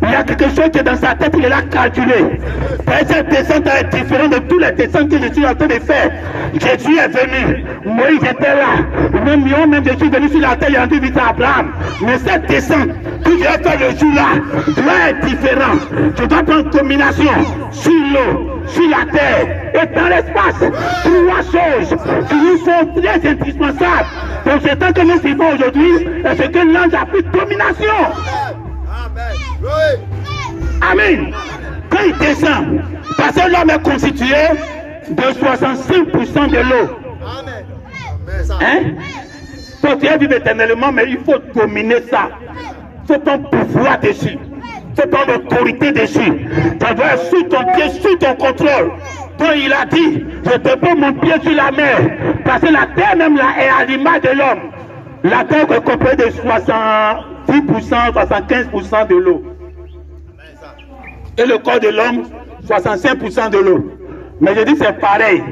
Il y a quelque chose qui est dans sa tête, il est là calculé. Cette descente est différente de tous les descentes que je suis en train de faire. Jésus est venu, Moïse était là. Même je suis venu sur la terre, il a rendu visite à Abraham. Mais cette descente que je vais faire le jour là doit être différente. Je dois prendre une combinaison sur l'eau, sur la terre et dans l'espace. Trois choses qui nous sont très indispensables. Donc c'est ce que nous vivons aujourd'hui, et ce que l'ange a pris domination. Amen. Quand il descend, parce que l'homme est constitué de 65% de l'eau. Hein? Donc tu es vivre éternellement, mais il faut dominer ça. Il faut ton pouvoir dessus. Il faut ton autorité dessus. Ça doit être sous ton pied, sous ton contrôle. Donc il a dit, je te pose mon pied sur la mer. Parce que la terre même là est à l'image de l'homme. La terre est composée de 70%, 75% de l'eau. Et le corps de l'homme, 65% de l'eau. Mais je dis c'est pareil.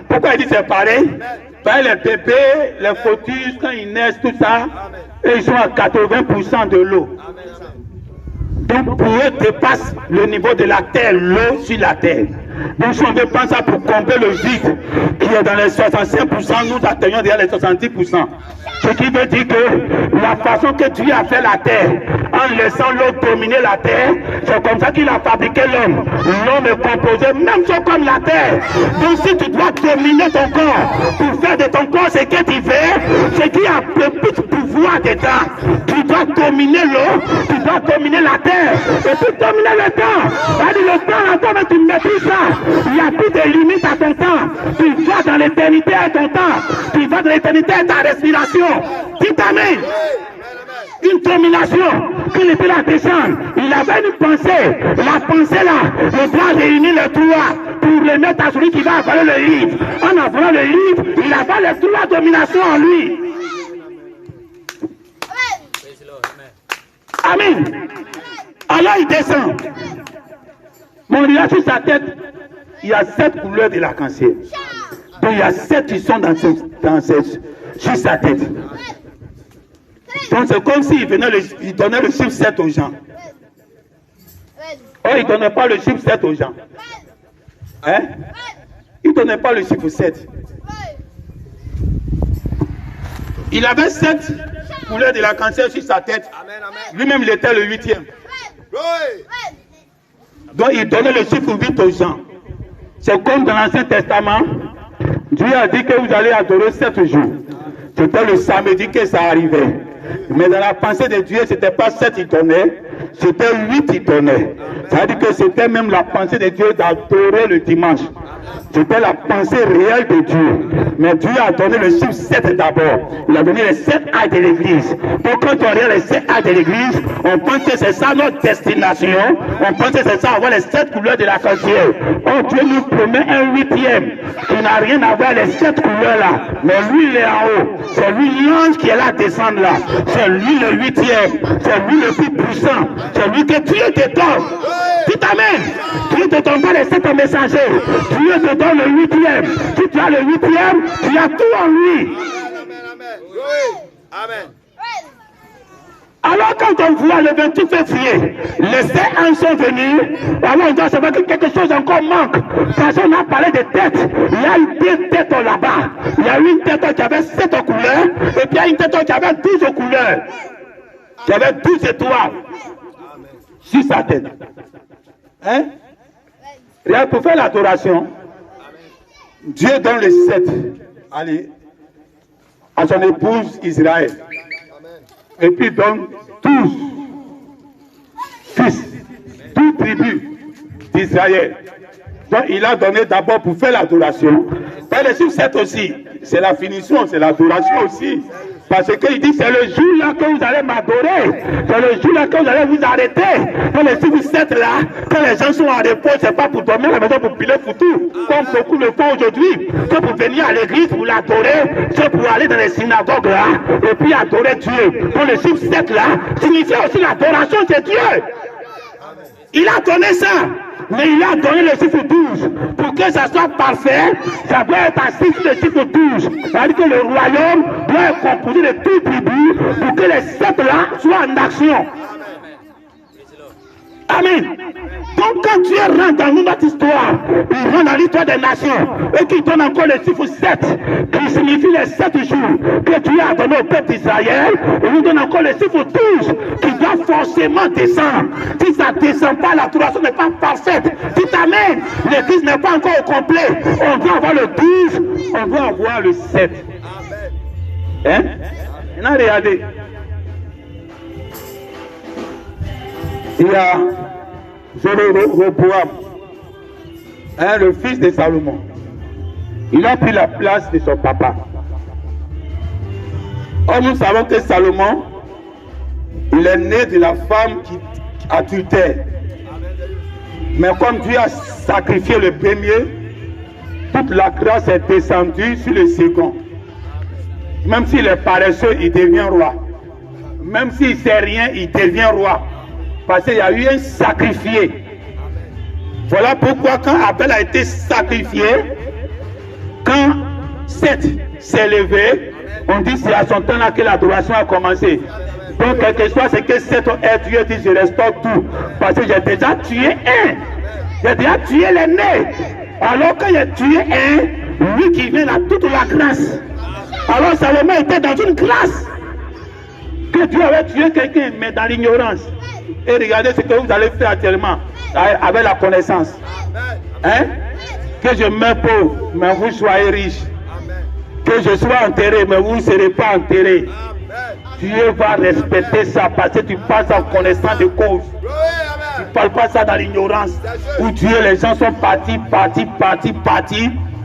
Pourquoi il dit c'est pareil? Parce que les bébés, les fœtus, quand ils naissent, tout ça, ils sont à 80% de l'eau. Donc pour eux, dépasse le niveau de la terre, l'eau sur la terre. Donc si on veut prendre ça pour combler le vide qui est dans les 65%, nous atteignons déjà les 70%. Ce qui veut dire que la façon que Dieu a fait la terre, en laissant l'eau dominer la terre, c'est comme ça qu'il a fabriqué l'homme. L'homme est composé même chose comme la terre. Donc si tu dois dominer ton corps, pour faire de ton corps ce que tu veux, ce qui a le plus pouvoir dedans, tu dois dominer l'eau, tu dois dominer la terre, et puis dominer le temps. C'est-à-dire le temps, là, toi, tu maîtrises ça. Il n'y a plus de limite à ton temps. Tu vas dans l'éternité à ton temps. Tu vas dans l'éternité à ta respiration. Dis amen. Une domination qui était là descendre. Il avait une pensée. La pensée là, il doit réunir les trois pour les mettre à celui qui va avaler le livre. En avalant le livre, il avait les trois dominations en lui. Amen. Alors il descend. Mon Dieu, sur sa tête, il y a 7 couleurs de l'arc-en-ciel. Donc il y a 7 qui sont sur sa tête. Donc c'est comme s'il il donnait le chiffre 7 aux gens. Oh, il ne donnait pas le chiffre 7 aux gens. Hein? Il ne donnait pas le chiffre 7. Il avait 7 couleurs de l'arc-en-ciel sur sa tête. Lui-même, il était le 8e. Donc il donnait le chiffre 8 aux gens. C'est comme dans l'Ancien Testament, Dieu a dit que vous allez adorer 7 jours. C'était le samedi que ça arrivait. Mais dans la pensée de Dieu, ce n'était pas 7 il donnait, c'était 8 il donnait. C'est-à-dire que c'était même la pensée de Dieu d'adorer le dimanche. C'était la pensée réelle de Dieu. Mais Dieu a donné le chiffre 7 d'abord. Il a donné les 7 actes de l'église. Donc quand on regarde les 7 actes de l'église, on pense que c'est ça notre destination. On pense que c'est ça, avoir les 7 couleurs de l'arc-en-ciel. Oh, Dieu nous promet un 8e qui n'a rien à voir avec les 7 couleurs là. Mais lui, il est en haut. C'est lui l'ange qui est là descendre là. C'est lui le 8e. C'est lui le plus puissant. C'est lui que Dieu te donne. Dis amen. Dieu te donne pas les 7 messagers. Dieu te donne le 8e. Si tu as le 8e, tu as tout en lui. Amen. Alors quand on voit le 28 février, les 7 anges sont venus, alors on doit savoir que quelque chose encore manque. Parce qu'on a parlé de têtes. Il y a eu 2 têtes là-bas. Il y a eu une tête qui avait 7 couleurs, et puis il y a une tête qui avait 12 couleurs. Qui avait 12 étoiles sur sa tête. Hein? Rien pour faire l'adoration. Dieu donne les 7. Allez, à son épouse Israël. Et puis il donne 12 fils, 12 tribus d'Israël. Donc il a donné d'abord pour faire l'adoration. Mais le chiffre 7 aussi, c'est la finition, c'est l'adoration aussi. Parce qu'il dit, c'est le jour-là que vous allez m'adorer. C'est le jour-là que vous allez vous arrêter. Mais si vous êtes là, quand les gens sont en repos, c'est pas pour dormir à la maison pour piler foutu, comme beaucoup le font aujourd'hui. C'est pour venir à l'église, pour l'adorer, c'est pour aller dans les synagogues là, et puis adorer Dieu. Donc le chiffre 7 là, signifie aussi l'adoration de Dieu. Il a donné ça. Mais il a donné le chiffre 12 pour que ça soit parfait. Ça doit être assis sur le chiffre 12. C'est-à-dire que le royaume doit être composé de tout tribus pour que les 7 là soient en action. Amen. Donc quand Dieu rentre dans notre histoire, il rentre dans l'histoire des nations et qu'il donne encore le chiffre 7 qui signifie les 7 jours que Dieu a donné au peuple d'Israël. Il nous donne encore le chiffre 12 qui doit forcément descendre. Si ça ne descend pas, l'adoration n'est pas parfaite. Dites Amen. L'église n'est pas encore au complet. On doit avoir le 12, on doit avoir le 7. Hein? Maintenant regardez. Il y a Jéroboam, le fils de Salomon. Il a pris la place de son papa. Or, nous savons que Salomon, il est né de la femme qui adultère. Mais comme Dieu a sacrifié le premier, toute la grâce est descendue sur le second. Même s'il est paresseux, il devient roi. Même s'il ne sait rien, il devient roi. Parce qu'il y a eu un sacrifié. Voilà pourquoi quand Abel a été sacrifié, quand Seth s'est levé, on dit c'est à son temps là que l'adoration a commencé. Donc quel que soit ce que Seth a tué, dit je restaure tout. Parce que j'ai déjà tué un. J'ai déjà tué l'aîné. Alors quand j'ai tué un, lui qui vient à toute la grâce. Alors Salomon était dans une grâce. Que Dieu avait tué quelqu'un, mais dans l'ignorance. Et regardez ce que vous allez faire actuellement avec la connaissance. Hein? Que je meurs pauvre, mais vous soyez riche. Que je sois enterré, mais vous ne serez pas enterré. Dieu va respecter ça parce que tu passes en connaissance de cause. Tu ne parles pas ça dans l'ignorance. Où Dieu, les gens sont partis.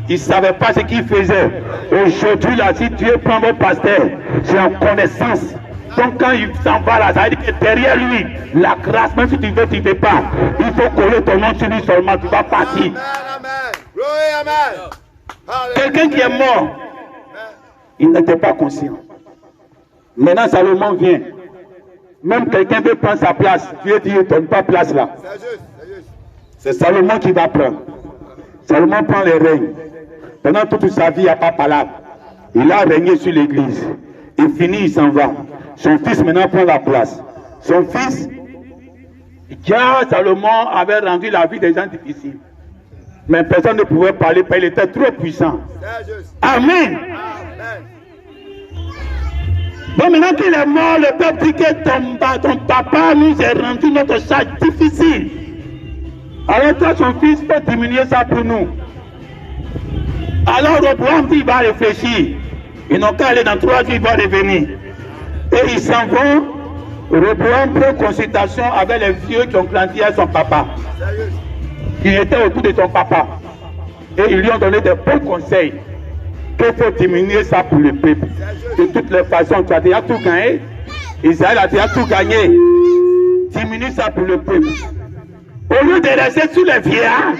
Ils ne savaient pas ce qu'ils faisaient. Aujourd'hui, là, si Dieu prend vos pasteurs, c'est en connaissance. Donc quand il s'en va là, ça veut dire que derrière lui, la grâce, même si tu veux, tu ne veux pas. Il faut coller ton nom sur lui seulement, tu vas partir. Quelqu'un qui est mort, il n'était pas conscient. Maintenant Salomon vient. Même quelqu'un veut prendre sa place. Dieu dit, ne donne pas place là. C'est Salomon qui va prendre. Salomon prend le règne. Pendant toute sa vie, il n'y a pas palabre. Il a régné sur l'église. Il finit, il s'en va. Son fils maintenant prend la place. Son fils, car Salomon avait rendu la vie des gens difficile. Mais personne ne pouvait parler, parce qu'il était trop puissant. Amen. Bon, maintenant qu'il est mort, le peuple dit que ton papa nous a rendu notre charge difficile. Alors toi, son fils, peut diminuer ça pour nous. Alors Roboam dit, il va réfléchir. Ils n'ont qu'à aller dans 3 jours, il va revenir. Et ils s'en vont. Roboam prend consultation avec les vieux qui ont grandi à son papa, qui étaient autour de son papa. Et ils lui ont donné des bons conseils. Qu'il faut diminuer ça pour le peuple. De toutes les façons, tu as déjà tout gagné. Israël a déjà tout gagné. Diminue ça pour le peuple. Au lieu de rester sous les vieillards,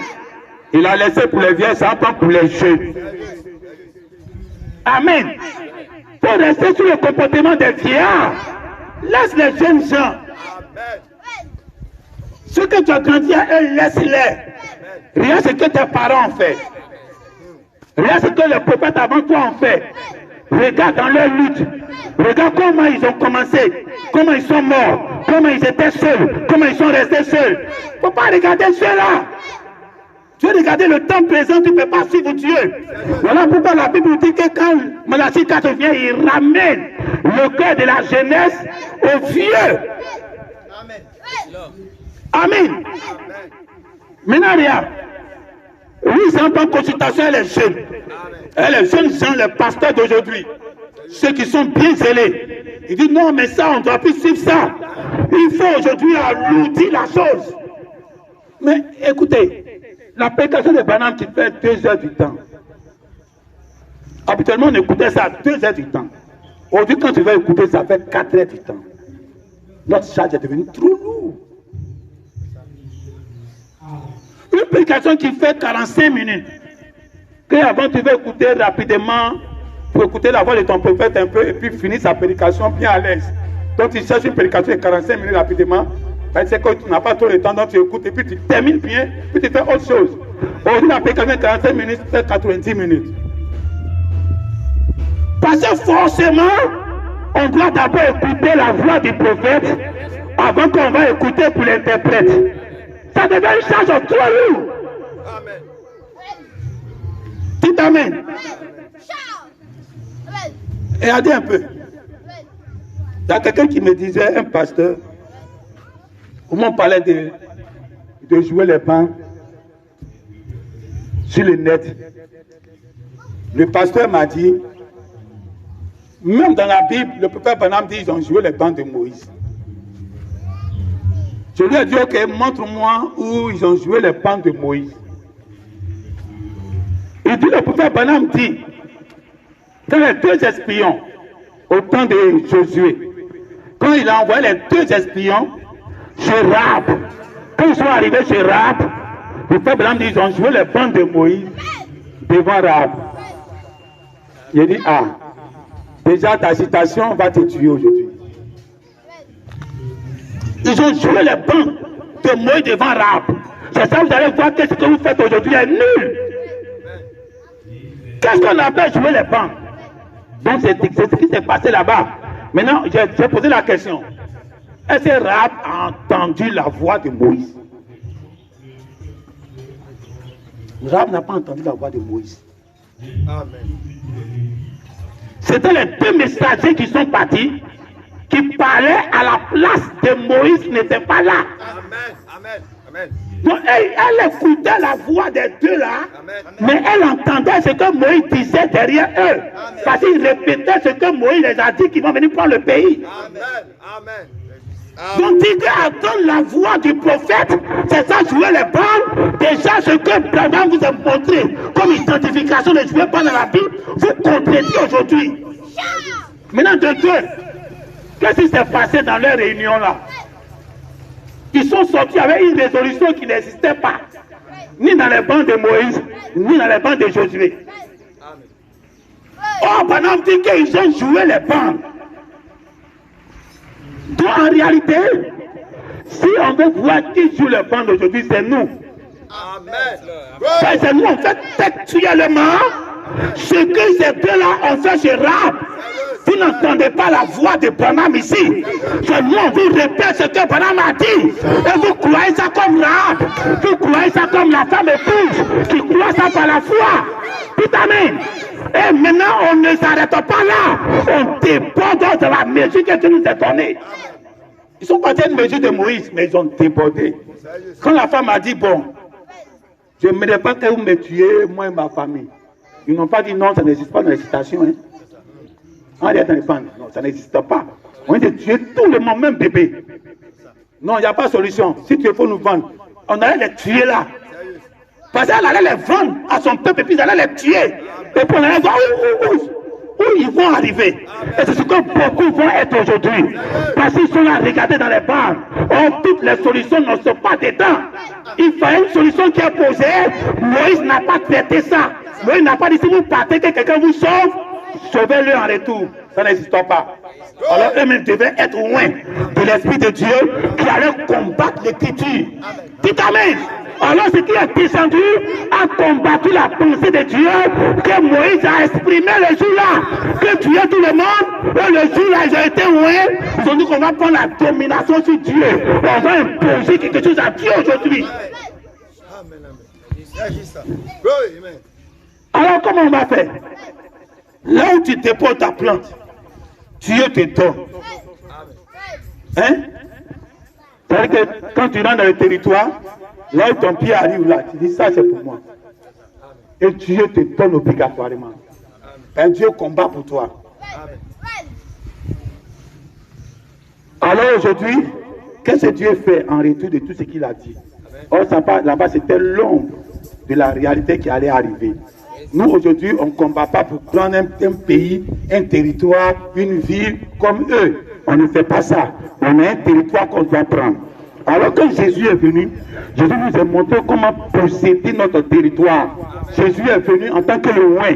il a laissé pour les vieillards, ça prend pour les jeunes. Amen. Il faut rester sur le comportement des vieillards. Laisse les jeunes gens. Ce que tu as grandi à eux, laisse-les. Rien ce que tes parents ont fait. Rien ce que les prophètes avant toi ont fait. Regarde dans leur lutte. Regarde comment ils ont commencé. Comment ils sont morts. Comment ils étaient seuls. Comment ils sont restés seuls. Il ne faut pas regarder ceux-là. Tu veux regarder le temps présent, tu ne peux pas suivre Dieu. Voilà pourquoi la Bible dit que quand Malachie 4 vient, il ramène le cœur de la jeunesse aux vieux. Amen. Amen. Maintenant, regarde. Oui, c'est un peu en consultation avec les jeunes. Et les jeunes gens, les pasteurs d'aujourd'hui, ceux qui sont bien zélés, ils disent non, mais ça, on ne doit plus suivre ça. Il faut aujourd'hui alourdir la chose. Mais écoutez, la prédication de Branham qui fait 2 heures du temps. Habituellement, on écoutait ça à 2 heures du temps. Aujourd'hui, quand tu vas écouter, ça fait 4 heures du temps. Notre charge est devenue trop lourde. Une prédication qui fait 45 minutes. Qu'avant tu vas écouter rapidement, pour écouter la voix de ton prophète un peu, et puis finir sa prédication bien à l'aise. Donc tu cherches une prédication de 45 minutes rapidement. Parce que tu n'as pas trop le temps, donc tu écoutes, et puis tu termines bien, puis tu fais autre chose. Aujourd'hui, la prédication de 45 minutes, c'est 90 minutes. Parce que forcément, on doit d'abord écouter la voix du prophète avant qu'on va écouter pour l'interprète. Ça devient une charge trop lourde. Amen. Dites amen. Et regardez un peu. Il y a quelqu'un qui me disait, un pasteur, comment on parlait de jouer les bancs sur le net. Le pasteur m'a dit, même dans la Bible, le prophète Branham dit qu'ils ont joué les bancs de Moïse. Je lui ai dit, ok, montre-moi où ils ont joué les bancs de Moïse. Il dit, le prophète Branham dit, dans les 2 espions, au temps de Josué, quand il a envoyé les 2 espions chez Rahab, quand ils sont arrivés chez Rahab, le prophète Branham dit, ils ont joué les bancs de Moïse devant Rahab. Il dit, ah, déjà ta citation va te tuer aujourd'hui. Ils ont joué les bancs de Moïse devant Rahab. C'est ça, vous allez voir que ce que vous faites aujourd'hui est nul. Qu'est-ce qu'on appelle jouer les bancs? Donc c'est ce qui s'est passé là-bas. Maintenant, j'ai posé la question. Est-ce que Rahab a entendu la voix de Moïse? Rahab n'a pas entendu la voix de Moïse. Amen. C'était les 2 messagers qui sont partis, qui parlaient à la place de Moïse, qui n'était pas là. Amen. Amen. Amen. Donc elle écoutait la voix des 2 là, Amen. mais elle entendait ce que Moïse disait derrière eux. Parce qu'il répétait ce que Moïse les a dit qu'ils vont venir prendre le pays. Amen. Amen. Donc dit qu'attendre la voix du prophète, c'est ça jouer les bandes. Déjà ce que Branham vous a montré comme identification de jouer bandes dans la Bible, vous contredit aujourd'hui. Maintenant de Dieu, qu'est-ce qui s'est passé dans leur réunion là? Ils sont sortis avec une résolution qui n'existait pas, ni dans les bancs de Moïse, ni dans les bancs de Josué. Oh, Branham dit qu'ils ont joué les bandes. Donc en réalité, si on veut voir qui joue les bandes aujourd'hui, c'est nous. Amen. C'est nous, on fait textuellement ce que ces 2-là ont fait chez Rahab. Vous n'entendez pas la voix de Branham ici. Seulement, vous répétez ce que Branham a dit. Et vous croyez ça comme Rahab. Vous croyez ça comme la femme épouse qui croit ça par la foi. Tout amen. Et maintenant, on ne s'arrête pas là. On déborde de la mesure que Dieu nous a donnée. Ils sont partis à une mesure de Moïse, mais ils ont débordé. Quand la femme a dit, bon, je ne voudrais pas que vous me tuiez, moi et ma famille. Ils n'ont pas dit non, ça n'existe pas dans les citations. Hein. On est dans les bandes. Non, ça n'existe pas. On vient de tuer tout le monde, même bébé. Non, il n'y a pas de solution. Si tu veux nous vendre, on allait les tuer là. Parce qu'elle allait les vendre à son peuple et puis elle allait les tuer. Et puis on allait voir où ils vont arriver. Et c'est ce que beaucoup vont être aujourd'hui. Parce qu'ils sont là à regarder dans les bandes. Or, toutes les solutions ne sont pas dedans. Il fallait une solution qui est posée. Moïse n'a pas traité ça. Moïse n'a pas dit si vous partez que quelqu'un vous sauve, sauvez-le en retour. Ça n'existe pas. Alors eux-mêmes devaient être loin de l'Esprit de Dieu qui allait combattre l'écriture. Dites amen. Alors ce qui est descendu a combattu la pensée de Dieu que Moïse a exprimé le jour-là. Que tuer tout le monde, et le jour-là ils ont été loin. Ils ont dit qu'on va prendre la domination sur Dieu. On va imposer quelque chose à Dieu aujourd'hui. Alors comment on va faire? Là où tu déposes ta plante, Dieu te donne. Hein? C'est-à-dire que quand tu rentres dans le territoire, là où ton pied arrive là, tu dis ça c'est pour moi. Et Dieu te donne obligatoirement. Et Dieu combat pour toi. Alors aujourd'hui, qu'est-ce que Dieu fait en retour de tout ce qu'il a dit? Or là-bas c'était l'ombre de la réalité qui allait arriver. Nous, aujourd'hui, on ne combat pas pour prendre un pays, un territoire, une ville comme eux. On ne fait pas ça. On a un territoire qu'on doit prendre. Alors que Jésus est venu, Jésus nous a montré comment posséder notre territoire. Jésus est venu en tant que le roi.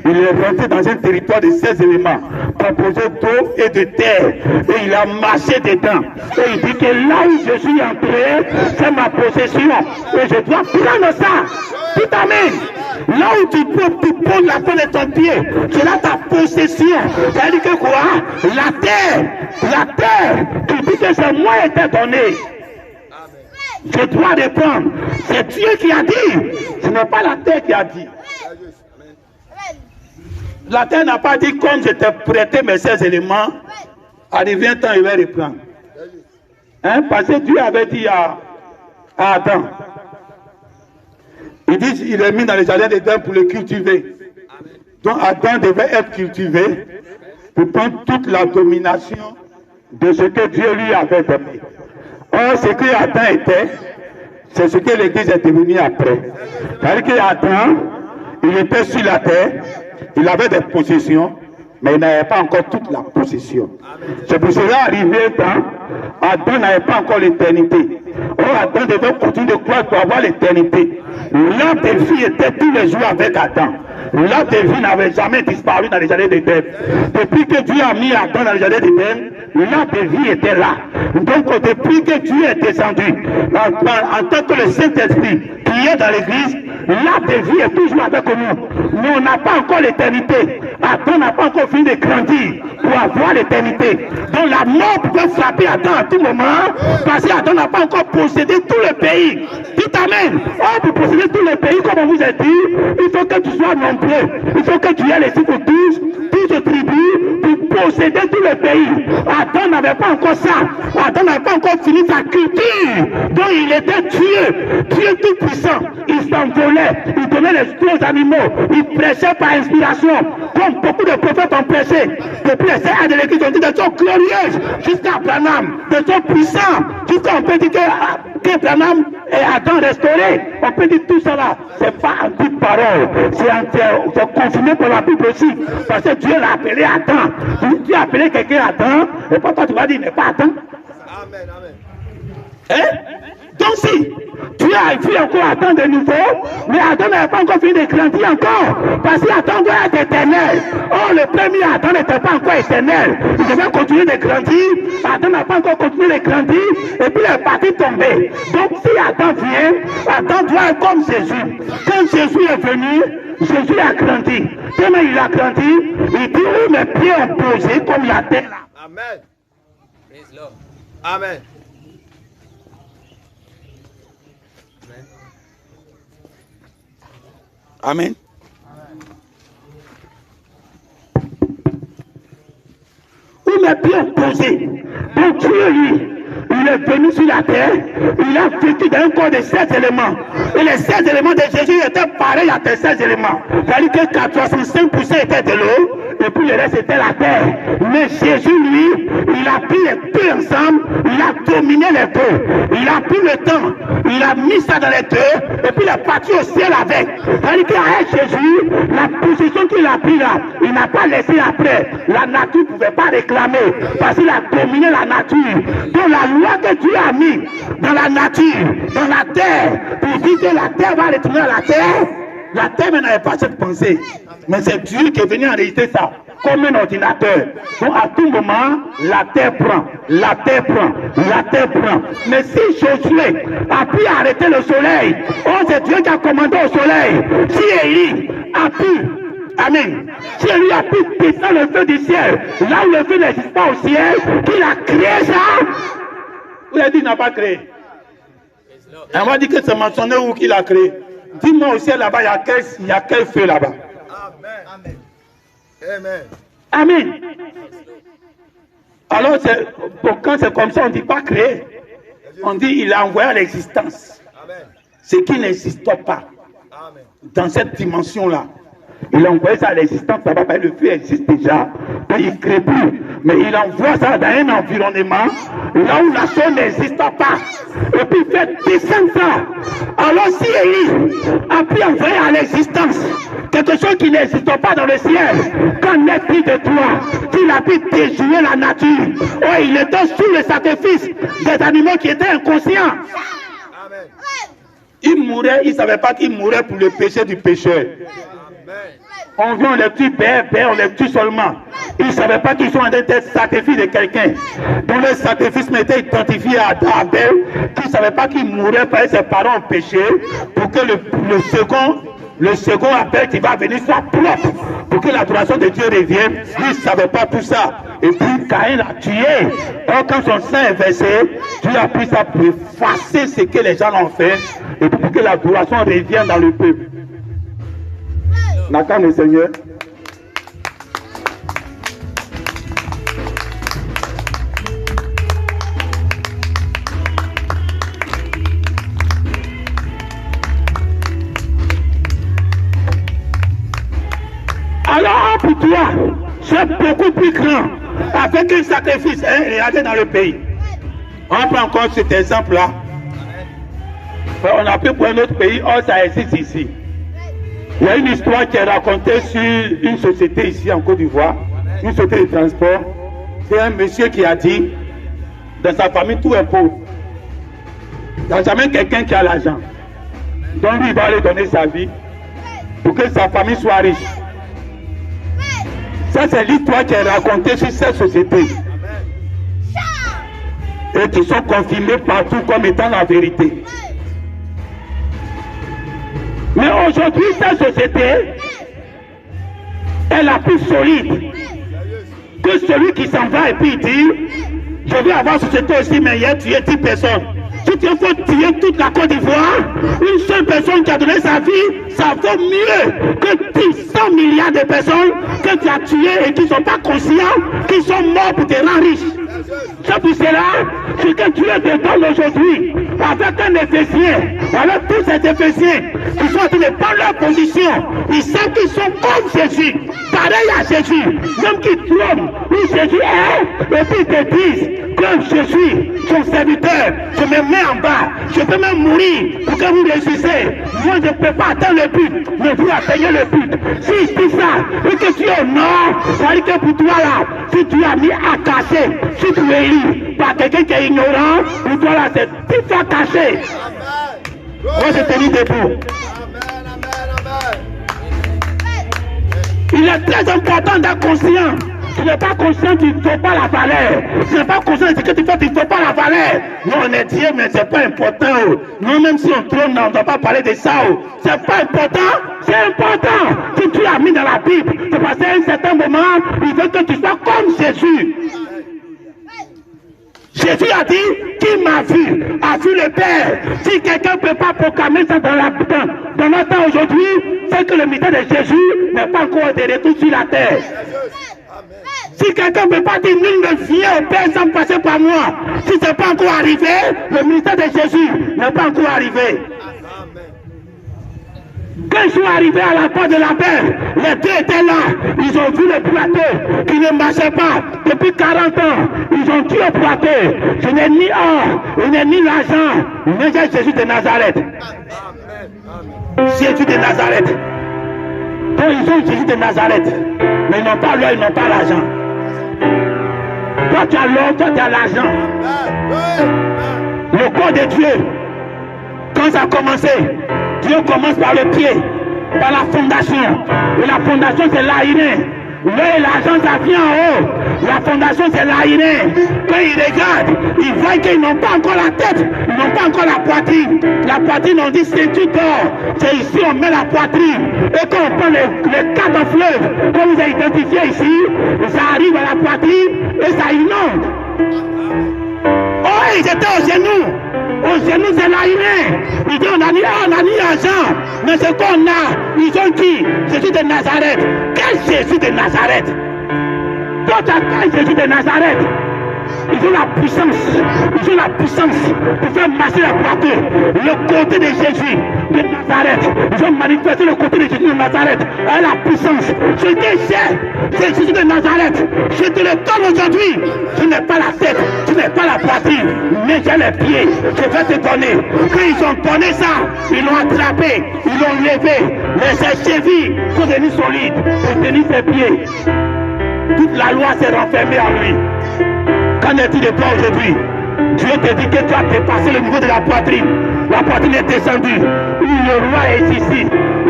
Il est rentré dans un territoire de 16 éléments, composé d'eau et de terre. Et il a marché dedans. Et il dit que là où je suis entré, c'est ma possession. Et je dois prendre ça. Tout amen. Là où tu poses la fin de ton pied, c'est là ta possession. C'est-à-dire que quoi? La terre, tu dis que c'est moi qui t'ai donné. Je dois répondre. C'est Dieu qui a dit. Ce n'est pas la terre qui a dit. La terre n'a pas dit comme je t'ai prêté mes 16 éléments. Arrivé un temps, il va reprendre. Hein? Parce que Dieu avait dit à Adam. Il dit il est mis dans le jardin d'Éden pour le cultiver. Donc Adam devait être cultivé pour prendre toute la domination de ce que Dieu lui avait donné. Or, ce que Adam était, c'est ce que l'Église est devenue après. C'est-à-dire qu'Adam, il était sur la terre, il avait des possessions, mais il n'avait pas encore toute la possession. C'est pour cela, arrivé un temps, Adam n'avait pas encore l'éternité. Or, Adam devait continuer de croire pour avoir l'éternité. L'âme de vie était tous les jours avec Adam. L'âme de vie n'avait jamais disparu dans les jardins d'Éden. Depuis que Dieu a mis Adam dans les jardins d'Éden, l'âme de vie était là. Donc, depuis que Dieu est descendu, en tant que le Saint-Esprit qui est dans l'église, l'âme de vie est toujours avec nous. Mais on n'a pas encore l'éternité. Adam n'a pas encore fini de grandir pour avoir l'éternité. Donc, la mort pouvait frapper Adam à tout moment parce qu'Adam n'a pas encore possédé tout le pays. Dites amen. Or, pour posséder tout le pays, comme on vous a dit, il faut que tu sois nombreux. Il faut que tu aies les chiffres 12 tribus pour posséder tout le pays. Adam n'avait pas encore ça. Adam n'avait pas encore fini sa culture. Donc il était Dieu tout puissant. Il s'envolait, il donnait les choses aux animaux, il prêchait par inspiration, comme beaucoup de prophètes ont prêché. Depuis les serres de l'église, on dit des choses glorieuses jusqu'à Branham, des choses puissantes, jusqu'à on peut dire que Branham et Adam restauré. On peut dire tout ça là. C'est pas en toute parole, c'est confirmé par la Bible aussi. Parce que Dieu l'a appelé Adam. Dieu a appelé quelqu'un Adam, et pourquoi tu vas dire, mais pas Adam? Amen, amen. Hein? Donc si Dieu a vu encore Adam de nouveau, mais Adam n'avait pas encore fini de grandir encore, parce qu'Adam doit être éternel. Or le premier Adam n'était pas encore éternel, il devait continuer de grandir. Adam n'a pas encore continué de grandir, et puis il est parti tomber. Donc si Adam vient, Adam doit être comme Jésus. Quand Jésus est venu, Jésus a grandi. Comment il a grandi? Il dit où mes pieds ont posé comme la terre. Amen. Praise Lord. Amen. Amen. Où mes pieds ont posé. Donc Dieu, lui, il est venu sur la terre, il a vécu dans un corps de 16 éléments. Et les 16 éléments de Jésus étaient pareils à tes 16 éléments. C'est-à-dire que 65% étaient de l'eau, et puis le reste était la terre. Mais Jésus, lui, il a pris les deux ensemble, il a dominé les deux. Il a pris le temps, il a mis ça dans les deux, et puis il est parti au ciel avec. C'est-à-dire qu'avec Jésus, la position qu'il a pris là, il n'a pas laissé après. La nature ne pouvait pas réclamer, parce qu'il a dominé la nature. Donc la loi que Dieu a mis dans la nature, dans la terre, pour dire que la terre va retourner à la terre n'avait pas cette pensée. Mais c'est Dieu qui est venu enregistrer ça comme un ordinateur. Donc à tout moment, la terre prend, la terre prend, la terre prend. Mais si Josué a pu arrêter le soleil, oh c'est Dieu qui a commandé au soleil. Si Élie a pu, amen, si Élie a pu descendre le feu du ciel, là où le feu n'existe pas au ciel, qu'il a créé ça, vous avez dit qu'il n'a pas créé. Et on va dire que c'est mentionné où qu'il a créé. Dis-moi au ciel là-bas, il y a quel feu là-bas? Amen. Amen. Amen. Alors, quand c'est comme ça, on ne dit pas créer. On dit il a envoyé à l'existence. Ce qui n'existe pas dans cette dimension-là. Il envoie ça à l'existence, ça va pas, le feu existe déjà, il ne crée plus. Mais il envoie ça dans un environnement, là où la chose n'existe pas. Et puis il fait descendre ça. Alors si Élie a pu envoyer à l'existence quelque chose qui n'existe pas dans le ciel, qu'en est-il de toi? Qu'il a pu déjouer la nature. Oh, il était sous le sacrifice des animaux qui étaient inconscients. Amen. Il mourait, il ne savait pas qu'il mourait pour le péché du pécheur. On vient, on les tue, on les tue seulement. Ils ne savaient pas qu'ils sont en train d'être sacrifiés de quelqu'un. Donc le sacrifice m'était identifié à Abel, qui ne savait pas qu'il mourait parce que ses parents ont péché, pour que le second Abel qui va venir soit propre, pour que l'adoration de Dieu revienne. Lui, il ne savait pas tout ça. Et puis Caïn l'a tué. Or, quand son sang est versé, Dieu a pris ça pour effacer ce que les gens ont fait, et pour que l'adoration revienne dans le peuple. N'attends le Seigneur. Alors pour toi, c'est beaucoup plus grand. Avec un sacrifice, hein, regardez dans le pays. On prend encore cet exemple-là. On a pris pour un autre pays, or ça existe ici. Il y a une histoire qui est racontée sur une société ici en Côte d'Ivoire, une société de transport. C'est un monsieur qui a dit, dans sa famille, tout est pauvre. Il n'y a jamais quelqu'un qui a l'argent. Donc lui, il va aller donner sa vie pour que sa famille soit riche. Ça, c'est l'histoire qui est racontée sur cette société. Et qui sont confirmées partout comme étant la vérité. Mais aujourd'hui, cette société est la plus solide que celui qui s'en va et puis dit, je vais avoir société aussi, mais il y a tué 10 personnes. Si tu faut tuer toute la Côte d'Ivoire, une seule personne qui a donné sa vie, ça vaut mieux que 100 milliards de personnes que tu as tuées et qui ne sont pas conscients, qui sont morts pour te rendre riche. C'est pour cela ce que Dieu te donne aujourd'hui, avec un Éphésien, avec tous ces Éphésiens qui sont en train de prendre leurs positions, ils savent qu'ils sont comme Jésus, pareil à Jésus, même qu'ils trônent où Jésus est, et puis ils te disent que je suis son serviteur, je me mets en bas, je peux même mourir pour que vous réussissez. Moi je ne peux pas atteindre le but, mais vous atteignez le but. Si tu dis ça, et que tu es au nord, ça veut dire que pour toi là, si tu as mis à cacher, si tu es élu par quelqu'un qui est ignorant, pour toi là, c'est tu vas cacher. Moi je te dis debout. Il est très important d'être conscient. Tu n'es pas conscient qu'il ne faut pas la valeur. Tu n'es pas conscient de ce que tu fais, il ne faut pas la valeur. Non, on est Dieu, mais ce n'est pas important. Non, même si on trône, on ne doit pas parler de ça. Ce n'est pas important, c'est important. Si tu l'as mis dans la Bible, c'est parce qu'à un certain moment, il veut que tu sois comme Jésus. Jésus a dit, qui m'a vu, a vu le Père. Si quelqu'un ne peut pas proclamer ça dans notre temps aujourd'hui, c'est que le mystère de Jésus n'est pas encore de retour sur la terre. Si quelqu'un ne peut pas dire, nul ne vient au Père sans passer par moi, si ce n'est pas encore arrivé, le ministère de Jésus n'est pas encore arrivé. Quand ils sont arrivés à la porte de la paix, les deux étaient là. Ils ont vu le plateau qui ne marchait pas depuis 40 ans. Ils ont dit au plateau, je n'ai ni or, je n'ai ni l'argent, mais j'ai Jésus de Nazareth. Jésus de Nazareth. Donc ils ont Jésus de Nazareth, mais ils n'ont pas l'or, ils n'ont pas l'argent. Toi tu as l'or, toi tu as l'argent. Le corps de Dieu, quand ça a commencé, Dieu commence par le pied, par la fondation. Et la fondation c'est l'aïné. L'or et l'argent ça vient en haut. La fondation c'est l'aïné. Quand ils regardent, ils voient qu'ils n'ont pas encore la tête, ils n'ont pas encore la poitrine. La poitrine on dit c'est tout d'or. C'est ici on met la poitrine. Et quand on prend les 4 fleuves, comme vous avez identifié ici, ça arrive à la poitrine et ça inonde. Oh, ils étaient aux genoux. Aux genoux, c'est l'aïné. Ils disent, on a ni l'argent. Mais ce qu'on a, ils ont dit, Jésus de Nazareth. Quel Jésus de Nazareth? Toi, tu as quel Jésus de Nazareth? Ils ont la puissance pour faire marcher la poitrine. Le côté de Jésus de Nazareth. Ils ont manifesté le côté de Jésus de Nazareth. Et la puissance. Je dis, c'est Jésus de Nazareth. Je te le donne aujourd'hui. Tu n'es pas la tête, tu n'es pas la poitrine, mais j'ai les pieds. Je vais te donner. Quand ils ont donné ça, ils l'ont attrapé, ils l'ont levé. Mais ses chevilles sont devenues solides pour tenir ses pieds. Toute la loi s'est renfermée en lui. Qu'en est-il de toi aujourd'hui? Dieu te dit que tu as dépassé le niveau de la poitrine. La poitrine est descendue. Le roi est ici.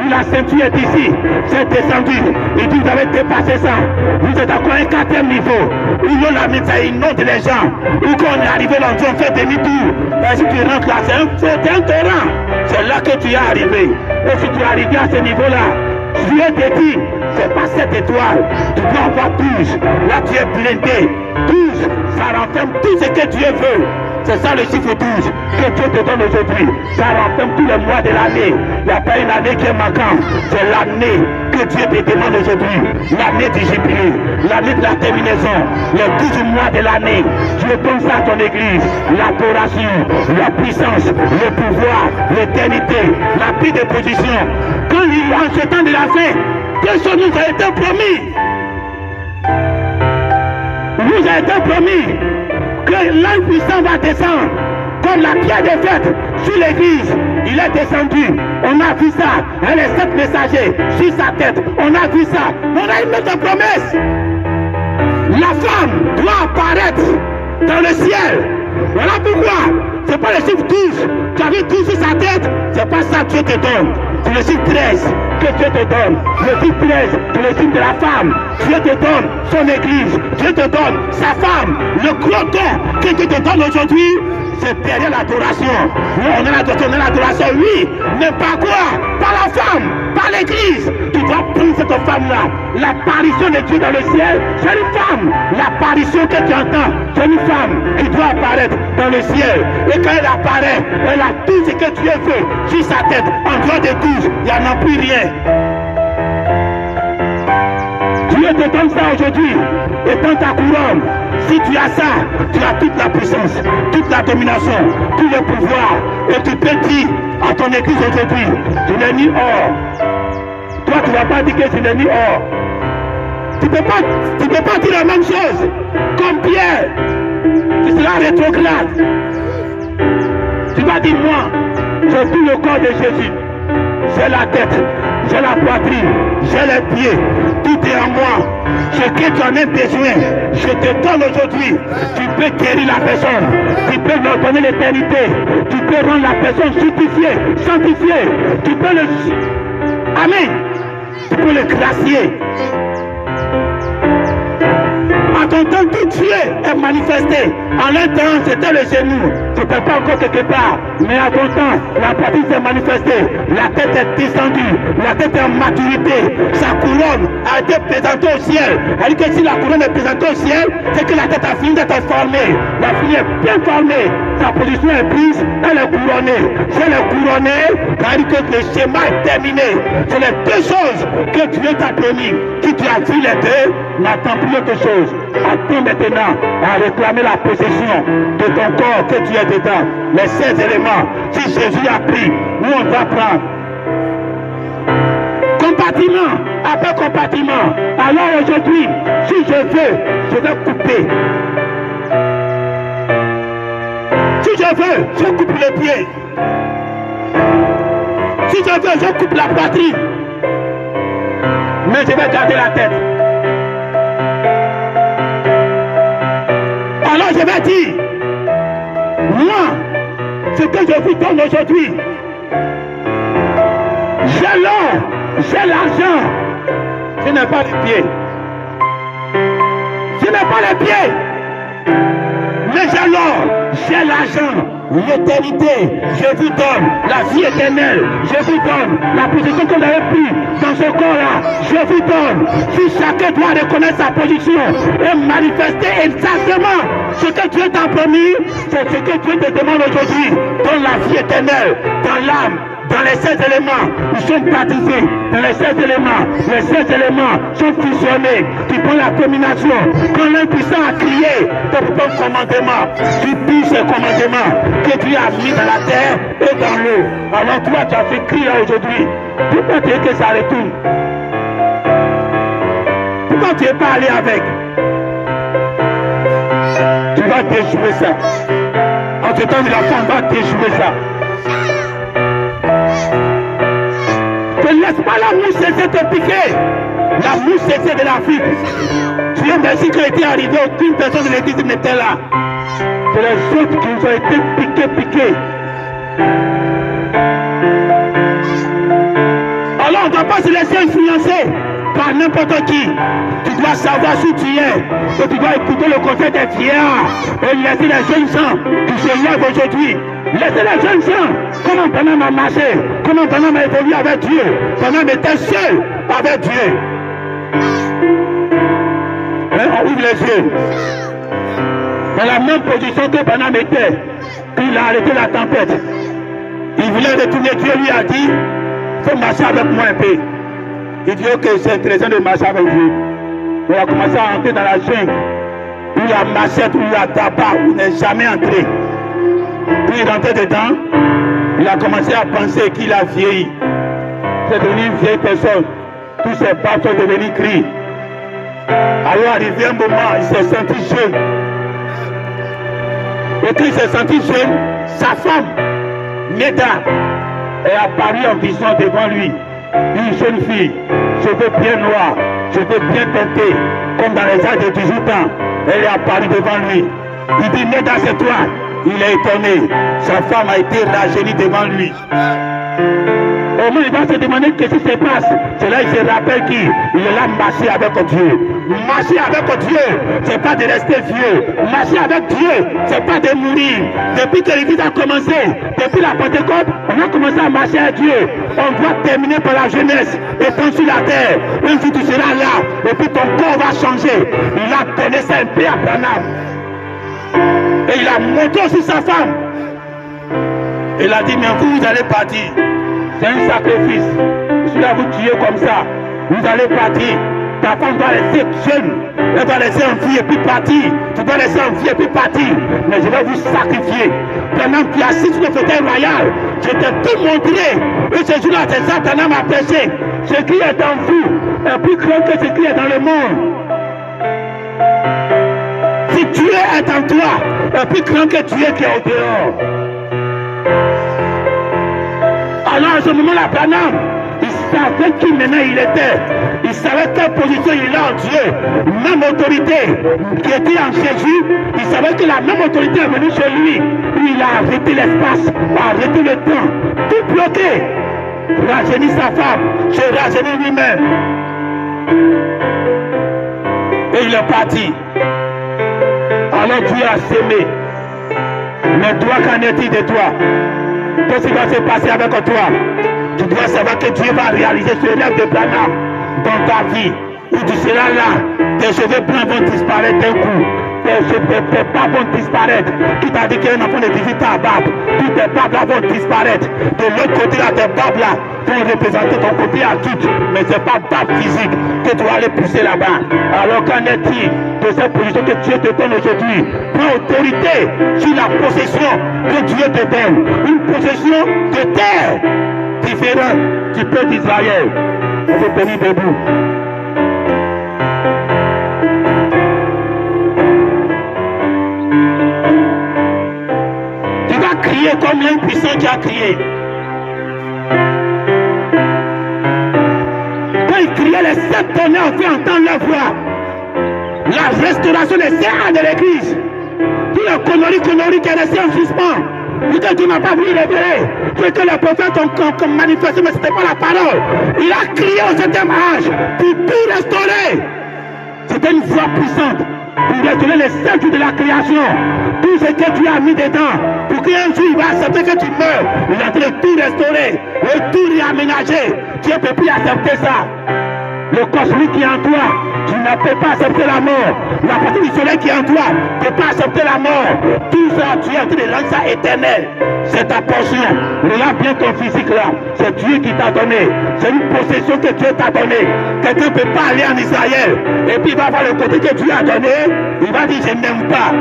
La ceinture est ici. C'est descendu. Et dit, vous avez dépassé ça. Vous êtes encore un 4e niveau. Où l'on a mis ça, il note les gens. Où quand on est arrivé là, on fait demi-tour. Et si tu rentres là, c'est un terrain. C'est là que tu es arrivé. Et si tu es arrivé à ce niveau-là, Dieu te dit, c'est pas 7 étoiles. Tu dois avoir 12. Là, tu es blindé. 12, ça renferme tout ce que Dieu veut. C'est ça le chiffre 12 que Dieu te donne aujourd'hui. Ça renferme tous les mois de l'année. Il n'y a pas une année qui est manquante. C'est l'année que Dieu te demande aujourd'hui. L'année du jubilé, l'année de la terminaison, les 12 mois de l'année. Dieu donne ça à ton église. L'adoration, la puissance, le pouvoir, l'éternité, la prise de position. Quand en ce temps de la fin, que ce nous a été promis. Nous a été promis que l'ange puissant va descendre comme la pierre de fête sur l'église. Il est descendu. On a vu ça. Elle est 7 messagers sur sa tête. On a vu ça. On a une autre promesse. La femme doit apparaître dans le ciel. Voilà pourquoi. C'est pas le chiffre 12. Tu as vu 12 sur sa tête. C'est pas ça que Dieu te donne. C'est le chiffre 13 que Dieu te donne. Le chiffre 13, c'est le chiffre de la femme. Dieu te donne son église. Dieu te donne sa femme. Le gros don que Dieu te donne aujourd'hui, c'est derrière l'adoration. Oui, on a l'adoration, oui. Mais par quoi? Par la femme, par l'église. Tu dois prendre cette femme-là. L'apparition de Dieu dans le ciel, c'est une femme. L'apparition que tu entends, c'est une femme qui doit apparaître dans le ciel. Et quand elle apparaît, elle a tout ce que Dieu veut sur sa tête. En dehors de tout, il n'y en a plus rien. Dieu te donne ça aujourd'hui. Et dans ta couronne, si tu as ça, tu as toute la puissance, toute la domination, tout le pouvoir. Et tu peux dire à ton église aujourd'hui, je n'ai ni or. Toi, tu ne vas pas dire que je n'ai ni or. Tu ne peux pas dire la même chose. Comme Pierre, tu seras rétrograde. Tu vas dire, moi, j'ai tout le corps de Jésus. J'ai la tête, j'ai la poitrine, j'ai les pieds. Tout est en moi. Ce que tu en as besoin, je te donne aujourd'hui. Tu peux guérir la personne. Tu peux leur donner l'éternité. Tu peux rendre la personne justifiée, sanctifiée. Tu peux le... Amen. Tu peux le gracier. À ton temps, tout Dieu est manifesté. En un temps, c'était le genou. C'était pas encore quelque part. Mais à ton temps, la poitrine s'est manifestée. La tête est descendue. La tête est en maturité. Sa couronne a été présentée au ciel. Elle dit que si la couronne est présentée au ciel, c'est que la tête a fini d'être formée. La fille est bien formée. Sa position est prise. Elle est couronnée. Si elle est couronnée, ça veut dire que le schéma est terminé. C'est les deux choses que Dieu t'a promis. Si tu as vu les deux, n'attends plus autre chose. Attends maintenant à réclamer la possession de ton corps que tu es dedans. Les 16 éléments. Si Jésus a pris, nous on va prendre. Compartiment après compartiment. Alors aujourd'hui, si je veux, je vais couper. Si je veux, je coupe les pieds. Si je veux, je coupe la poitrine. Mais je vais garder la tête. Alors je vais dire, moi, ce que je vous donne aujourd'hui, j'ai l'or, j'ai l'argent, je n'ai pas les pieds. Je n'ai pas les pieds, mais j'ai l'or, j'ai l'argent, l'éternité, je vous donne la vie éternelle, je vous donne la position que vous avez prise dans ce corps-là, je vous donne. Si chacun doit reconnaître sa position et manifester exactement ce que Dieu t'a promis, c'est ce que Dieu te demande aujourd'hui, dans la vie éternelle, dans l'âme, Dans les 16 éléments, ils sont baptisés. Dans les 16 éléments, les 16 éléments sont fusionnés. Tu prends la combinaison. Quand l'impuissant a crié ton commandement, tu touches ces commandements que tu as mis dans la terre et dans l'eau. Alors toi, tu as fait crier aujourd'hui. Pourquoi tu es que ça retourne? Pourquoi tu n'es pas allé avec? Tu vas déjouer ça. En ce temps de la femme, va déjouer ça. Ne laisse pas la mouche cesser de te piquer. La mouche cesser de l'Afrique. Dieu merci qu'il était arrivé, aucune personne de l'église n'était là. C'est les autres qui ont été piqués. Alors on ne doit pas se laisser influencer par n'importe qui. Tu dois savoir où tu es. Et tu dois écouter le conseil des vieillards. Et laisser les jeunes gens qui se lèvent aujourd'hui. Laissez les jeunes gens. Comment Branham a marché. Comment Branham a évolué avec Dieu. Branham était seul avec Dieu. Hein, on ouvre les yeux. Dans la même position que Branham était. Puis il a arrêté la tempête. Il voulait retourner. Dieu lui a dit, il faut marcher avec moi un peu. Il dit, ok, c'est intéressant de marcher avec Dieu. Il a commencé à entrer dans la jungle. Où il y a machette, où il y a tabac, où il n'est jamais entré. Puis il est rentré dedans. Il a commencé à penser qu'il a vieilli. C'est devenu une vieille personne. Tous ses pas sont devenus gris. Alors arrivé un moment, il s'est senti jeune. Et quand il s'est senti jeune, sa femme, Neda, est apparue en vision devant lui. Une jeune fille, cheveux bien noirs, cheveux bien teintés, comme dans les âges de 18 ans. Elle est apparue devant lui. Il dit, Neda, c'est toi. Il est étonné. Sa femme a été rajeunie devant lui. Au moins, il va se demander qu'est-ce qui se passe. C'est là qu'il se rappelle qu'il est là marcher avec Dieu. Marcher avec Dieu, c'est pas de rester vieux. Marcher avec Dieu, c'est pas de mourir. Depuis que l'église a commencé, depuis la Pentecôte, on a commencé à marcher avec Dieu. On doit terminer par la jeunesse. Étant sur la terre, un jour tu seras là, et puis ton corps va changer. Il a donné ça un peu à Branham. Et il a monté aussi sa femme. Il a dit, mais vous allez partir. C'est un sacrifice. Si là vous tuez comme ça, vous allez partir. Ta femme doit rester jeune. Elle doit laisser un vie et puis partir. Tu dois laisser un vie et puis partir. Mais je vais vous sacrifier. Pendant que tu es assis sur le fauteuil royal, je t'ai tout montré. Et ce jour-là, c'est ça que m'a prêché. Ce qui est en vous est plus grand que ce qui est dans le monde. Si Dieu est en toi, est plus grand que Dieu qui est au dehors. Alors à ce moment-là, Branham, il savait qui maintenant il était. Il savait quelle position il a en Dieu. Même autorité qui était en Jésus. Il savait que la même autorité est venue chez lui. Il a arrêté l'espace, arrêté le temps. Tout bloqué. Rajeunit sa femme, se rajeunit lui-même. Et il est parti. Alors Dieu a sémé. Mais toi, qu'en est-il de toi? Qu'est-ce qui va se passer avec toi? Tu dois savoir que Dieu va réaliser ce rêve de Branham dans ta vie. Où tu seras là, tes cheveux blancs vont disparaître d'un coup. Tes barbes vont disparaître. Qui t'a dit qu'un enfant de 18 ans à barbe? Toutes tes barbes là vont disparaître. De l'autre côté là, tes barbes là vont représenter ton côté adulte. Mais ce n'est pas barbe physique que tu vas aller pousser là-bas. Alors qu'en est-il de cette position que Dieu te donne aujourd'hui? Prends autorité sur la possession que Dieu te donne. Une possession de terre différente du peuple d'Israël. On peut tenir debout. Tu vas crier comme l'impuissant qui a crié. Quand il criait, les 7 tonnerres ont fait entendre leur voix. La restauration des 7 ans de l'église. Tout le conneries qui est resté en suspens. Peut-être qu'il n'a pas voulu révéler. Que les prophètes ont manifesté, mais ce n'était pas la parole. Il a crié au 7e âge pour tout restaurer. C'était une voix puissante pour restaurer les 7 jours de la création. Tout ce que tu as mis dedans, pour qu'un jour il va accepter que tu meurs. Il est en train de tout restaurer et tout réaménager. Dieu ne peut plus accepter ça. Le cosmique qui est en toi, tu ne peux pas accepter la mort. La partie du soleil qui est en toi, tu ne peux pas accepter la mort. Tout ça, tu es en train de rendre ça éternel. C'est ta portion. Regarde bien ton physique là. C'est Dieu qui t'a donné. C'est une possession que Dieu t'a donnée. Quelqu'un ne peut pas aller en Israël. Et puis il va voir le côté que Dieu a donné. Il va dire, je n'aime pas.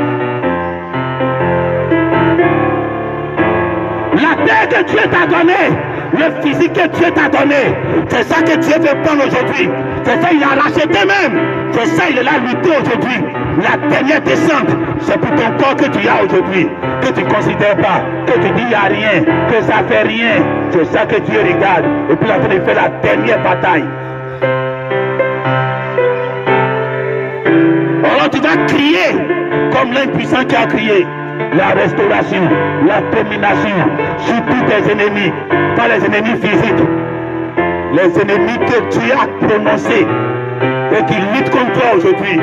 La terre que Dieu t'a donnée, le physique que Dieu t'a donné, c'est ça que Dieu veut prendre aujourd'hui. C'est ça il a racheté même. C'est ça il est là lutter aujourd'hui. La dernière descente, c'est pour ton corps que tu as aujourd'hui. Que tu ne considères pas, que tu dis il n'y a rien, que ça fait rien. C'est ça que Dieu regarde. Et puis il est en train de faire la dernière bataille. Alors tu vas crier comme l'impuissant qui a crié. La restauration, la domination sur tous tes ennemis, pas les ennemis physiques, les ennemis que tu as prononcés et qui luttent contre toi aujourd'hui.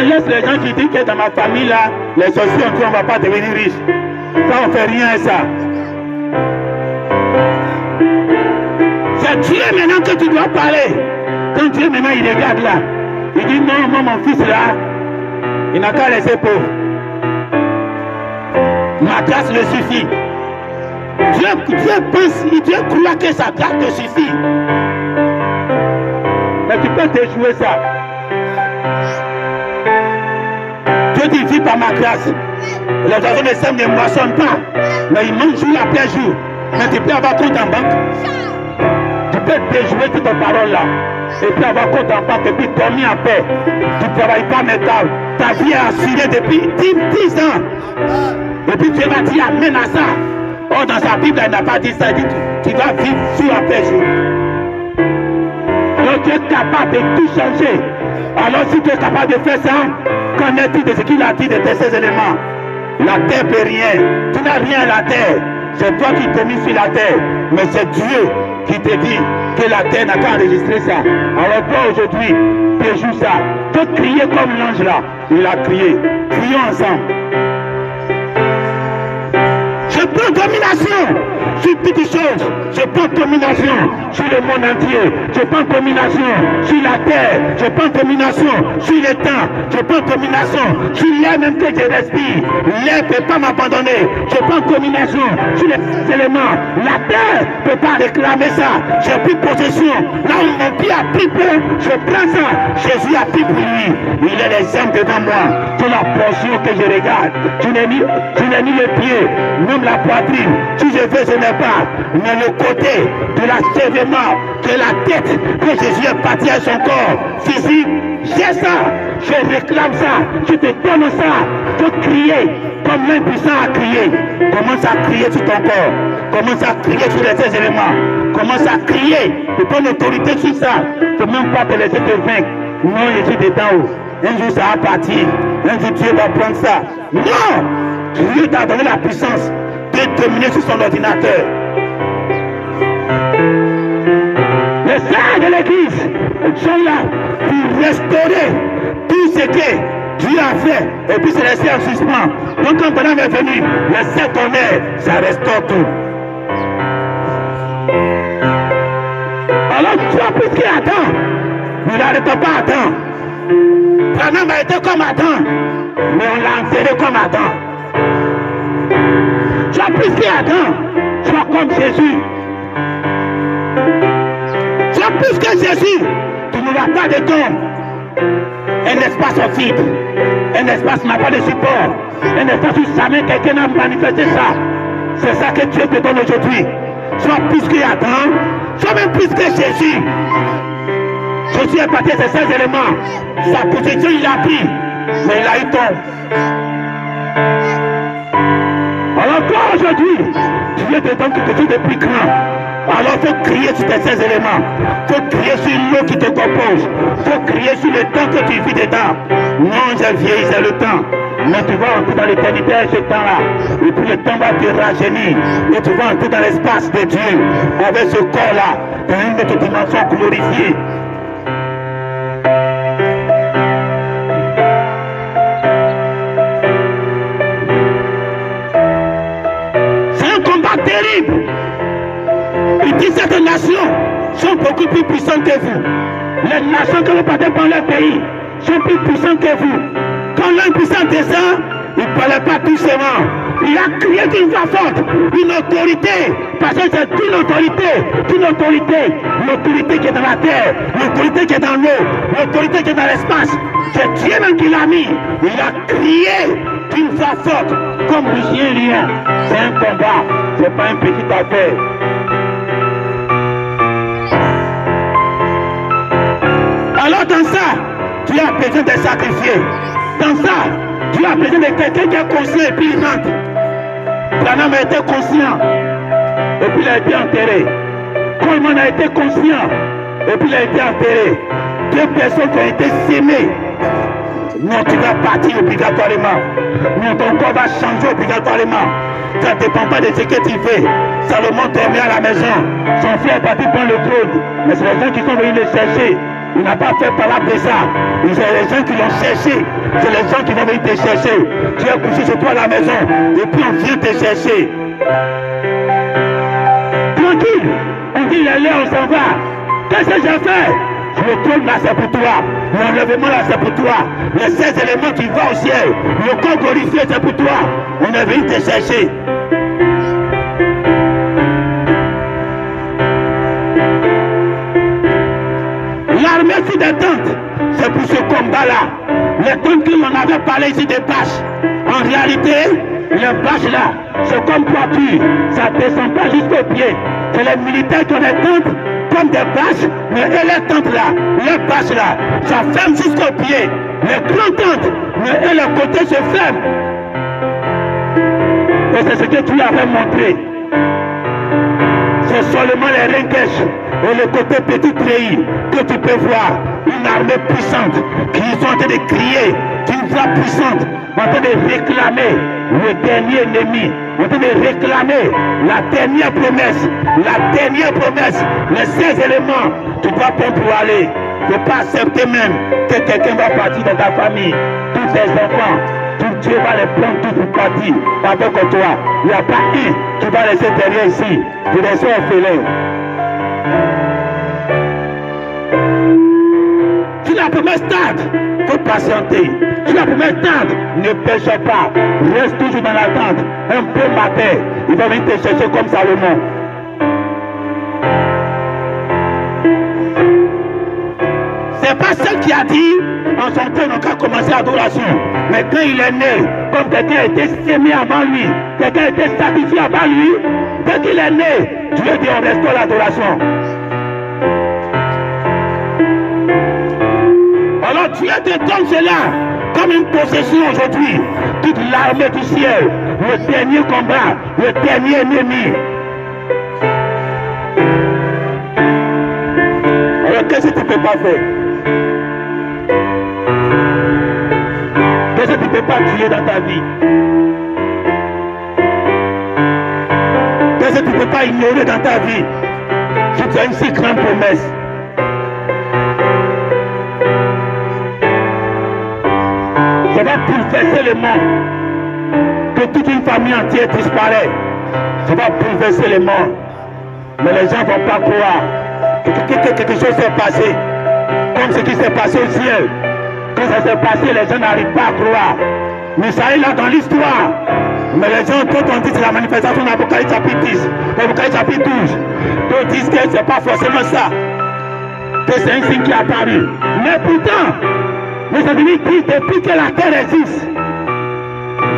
Laisse les gens qui disent que dans ma famille là, les sorciers on ne va pas devenir riches. Ça on fait rien à ça. C'est Dieu maintenant que tu dois parler. Quand Dieu maintenant il regarde là, il dit non, moi mon fils là, il n'a qu'à laisser pauvre. Ma grâce le suffit. Dieu croit que sa grâce te suffit. Mais tu peux déjouer ça. Dieu dit, vis par ma grâce. Les oiseaux ne sèment, ne moissonnent pas. Mais ils mangent jour après jour. Mais tu peux avoir compte en banque. Tu peux déjouer toutes tes paroles là. Et puis avoir compte en banque et puis dormir en paix. Tu ne travailles pas métal. Ta vie est assurée depuis 10 ans. Et puis Dieu va dire amen à ça. Or dans sa Bible, il n'a pas dit ça. Il dit tu vas vivre jour après jour. Donc tu es capable de tout changer. Alors si tu es capable de faire ça, qu'en est-il de ce qu'il a dit de ces éléments? La terre ne peut rien. Tu n'as rien à la terre. C'est toi qui t'es mis sur la terre. Mais c'est Dieu qui te dit que la terre n'a qu'à enregistrer ça. Alors toi aujourd'hui, tu joues ça. Tu crier comme l'ange là. Il a crié. Crions ensemble. Je prends domination sur toutes choses. Je prends domination sur le monde entier. Je prends domination sur la terre. Je prends domination sur le temps. Je prends domination sur l'air même que je respire. L'air ne peut pas m'abandonner. Je prends domination sur les éléments. La terre ne peut pas réclamer ça. J'ai pris possession. Là où mon pied a pris peur, je prends ça. Jésus a pris pour lui. Il est les hommes devant moi. C'est la portion que je regarde. Je n'ai ni le pied, même la poitrine. Si je veux, je n'ai pas. Mais le côté de l'achèvement, de la tête que Jésus est parti à son corps physique, j'ai ça. Je réclame ça. Je te donne ça. De crier comme l'impuissant a crié. Commence à crier sur ton corps. Commence à crier sur les éléments. Commence à crier. Tu prends l'autorité sur ça. Tu ne peux même pas te laisser te vaincre. Non, je suis d'en haut. Un jour ça va partir. Un jour Dieu va prendre ça. Non! Dieu t'a donné la puissance de dominer sur son ordinateur. Les saints de l'église sont là pour restaurer tout ce que Dieu a fait et puis se laisser en suspens. Donc quand Bonhomme est venu, les 7 tonnerres, ça restaure tout. Alors tu as plus qu'Adam. Ne l'arrêtons pas Adam. Branham a été comme Adam, mais on l'a enserré comme Adam. Tu as plus qu'Adam, tu as comme Jésus. Tu as plus que Jésus, tu n'auras pas de tombe. Un espace vide, un espace n'a pas de support, un espace où jamais quelqu'un n'a manifesté ça. C'est ça que Dieu te donne aujourd'hui. Tu as plus qu'Adam, tu as même plus que Jésus. Jésus est parti de ces éléments. Sa possession, il a pris. Mais il a eu tombe. Alors toi aujourd'hui, Dieu te donne quelque chose de plus grand. Alors il faut crier sur ces éléments. Il faut crier sur l'eau qui te compose. Il faut crier sur le temps que tu vis dedans. Non, j'ai vieilli, c'est le temps. Mais tu vas entrer dans l'éternité à ce temps-là. Et puis le temps va te rajeunir. Et tu vas entrer dans l'espace de Dieu. Avec ce corps-là, dans une autre dimension glorifiée. C'est un combat terrible. Il dit cette nation nations sont beaucoup plus puissantes que vous. Les nations que vous partez dans leur pays sont plus puissantes que vous. Quand l'un puissant descend, il ne parlait pas doucement. Il a crié d'une voix forte, une autorité, parce que c'est une autorité qui est dans la terre, l'autorité qui est dans l'eau, l'autorité qui est dans l'espace. C'est Dieu même qui l'a mis. Il a crié d'une voix forte, comme le chien lion. C'est un combat, c'est pas une petite affaire. Alors dans ça, tu as besoin de sacrifier. Dans ça, tu as besoin de quelqu'un qui est conscient et puis il rentre. Branham a été conscient et puis il a été enterré. Coleman a été conscient et puis il a été enterré. Deux personnes qui ont été sémées. Non, tu vas partir obligatoirement. Non, ton corps va changer obligatoirement. Ça ne dépend pas de ce que tu fais. Salomon dormait à la maison. Son frère est parti prendre le trône. Mais c'est les gens qui sont venus le chercher. Il n'a pas fait par là de ça. C'est les gens qui l'ont cherché. C'est les gens qui vont venir te chercher. Tu es couché chez toi à la maison. Et puis on vient te chercher. Tranquille. On dit il est là, on s'en va. Qu'est-ce que j'ai fait? Je me tourne là, c'est pour toi. L'enlèvement là, c'est pour toi. Les 16 éléments qui vont au ciel. Le corps glorifié, c'est pour toi. On est venu te chercher. L'armée sur des tentes, c'est pour ce combat-là. Les tentes que l'on avait parlé ici des bâches. En réalité, les bâches là, c'est comme toiture. Ça ne descend pas jusqu'au pied. C'est les militaires qui ont des tentes comme des bâches, mais elles les tentes là, les bâches là, ça ferme jusqu'au pied. Les grandes tentes, mais elles les côtés se ferment. Et c'est ce que tu avais montré. C'est seulement les ringueches et le côté petit treillis que tu peux voir. Une armée puissante qui sont en train de crier d'une voix puissante, en train de réclamer le dernier ennemi, en train de réclamer la dernière promesse, les 16 éléments. Tu dois prendre pour aller. Il ne faut pas accepter même que quelqu'un va partir dans ta famille, tous tes enfants. Dieu va les prendre tous pour partir avec toi. Il n'y a pas un qui va laisser derrière ici. Tu les orphelins. Sur la première stade, il faut patienter. Sur la première stade, ne pêche pas. Reste toujours dans l'attente. Un peu matin, il va venir te chercher comme Salomon. C'est pas ce qui a dit en son temps, on a commencé l'adoration. Mais quand il est né, comme quelqu'un a été sémé avant lui, quelqu'un a été sacrifié avant lui, dès qu'il est né, Dieu dit on restaure l'adoration. Alors Dieu te donne cela comme une possession aujourd'hui. Toute l'armée du ciel, le dernier combat, le dernier ennemi. Alors qu'est-ce que tu ne peux pas faire? Qu'est-ce que tu ne peux pas tuer dans ta vie? Qu'est-ce que tu ne peux pas ignorer dans ta vie? Si tu as une si grande promesse. Ça va bouleverser le monde. Que toute une famille entière disparaît. Ça va bouleverser le monde. Mais les gens ne vont pas croire que quelque chose s'est passé. Comme ce qui s'est passé au ciel. Quand ça s'est passé, les gens n'arrivent pas à croire. Mais ça est là dans l'histoire. Mais les gens, quand on dit c'est la manifestation d'Apocalypse chapitre 10, d'Apocalypse chapitre 12, d'autres disent que ce n'est pas forcément ça. Que c'est un signe qui est apparu. Mais pourtant, nous avons dit depuis que la terre existe,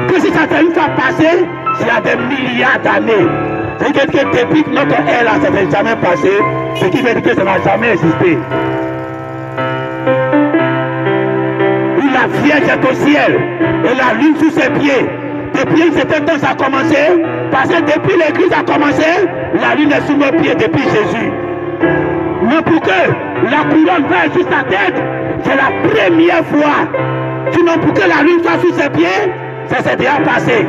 que si ça s'est une fois passé, c'est il y a des milliards d'années. C'est-à-dire que depuis que notre ère là, ça ne s'est jamais passé, ce qui veut dire que ça n'a jamais existé. La Vierge est au ciel et la lune sous ses pieds. Depuis un certain temps ça a commencé, parce que depuis l'église a commencé, la lune est sous nos pieds depuis Jésus. Mais pour que la couronne va sur sa tête, c'est la première fois. Sinon pour que la lune soit sous ses pieds, ça s'est déjà passé.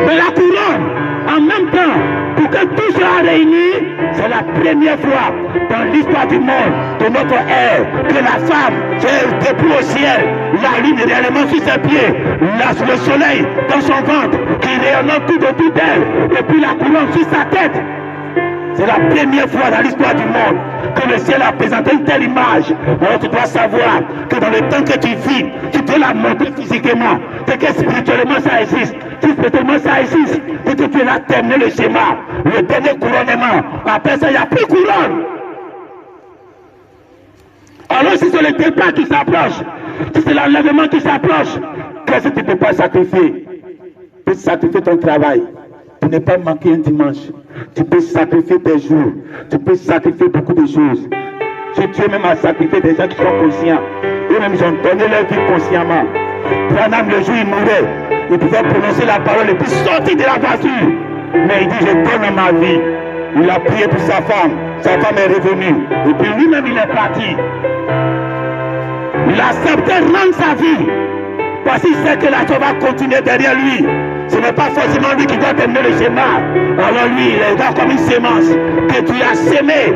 Mais la couronne, en même temps, pour que tout soit réuni, c'est la la première fois dans l'histoire du monde, de notre ère, que la femme, depuis au ciel, la lune réellement sur ses pieds, le soleil dans son ventre, qui rayonne tout autour d'elle, et puis la couronne sur sa tête. C'est la première fois dans l'histoire du monde que le ciel a présenté une telle image. Alors tu dois savoir que dans le temps que tu vis, tu dois la montrer physiquement. C'est que spirituellement ça existe. Si spirituellement ça existe, c'est que tu as terminé le schéma. Le dernier couronnement. Après ça, il n'y a plus de couronne. Alors si c'est le départ qui s'approche, si c'est l'enlèvement qui s'approche, qu'est-ce que tu ne peux pas sacrifier? Tu peux sacrifier ton travail pour ne pas manquer un dimanche. Tu peux sacrifier tes jours. Tu peux sacrifier beaucoup de choses. Si Dieu même a sacrifié des gens qui sont conscients, eux-mêmes ils ont donné leur vie consciemment. Branham, le jour il mourait, il pouvait prononcer la parole et puis sortir de la voiture. Mais il dit, je donne ma vie. Il a prié pour sa femme est revenue. Et puis lui-même il est parti. Il a accepté de rendre sa vie. Parce qu'il sait que la chose va continuer derrière lui. Ce n'est pas forcément lui qui doit terminer le schéma. Alors lui, il est là comme une sémence que tu as sémé.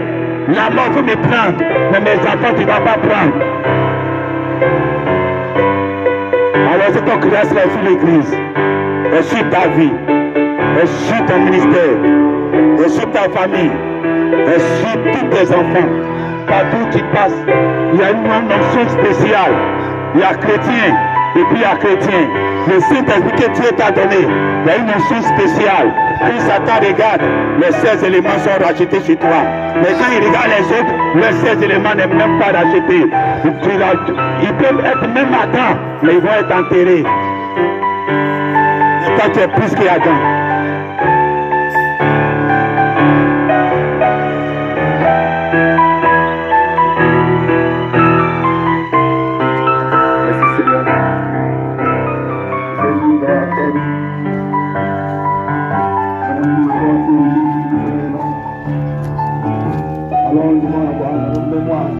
La mort veut me prendre, mais mes enfants, tu ne vas pas prendre. Alors c'est ton création sur l'église. Et sur ta vie. Et sur ton ministère. Et sur ta famille. Et sur tous tes enfants. Partout où tu passes, il y a une notion spéciale. Il y a chrétien. Et puis il y a chrétien. Le Saint-Esprit que Dieu t'a donné, il y a une notion spéciale. Quand Satan regarde, les 16 éléments sont rachetés chez toi. Mais quand il regarde les autres, les 16 éléments n'est même pas rachetés. Ils peuvent être même Adam, mais ils vont être enterrés. Et toi tu es plus qu'Adam. Allons, nous,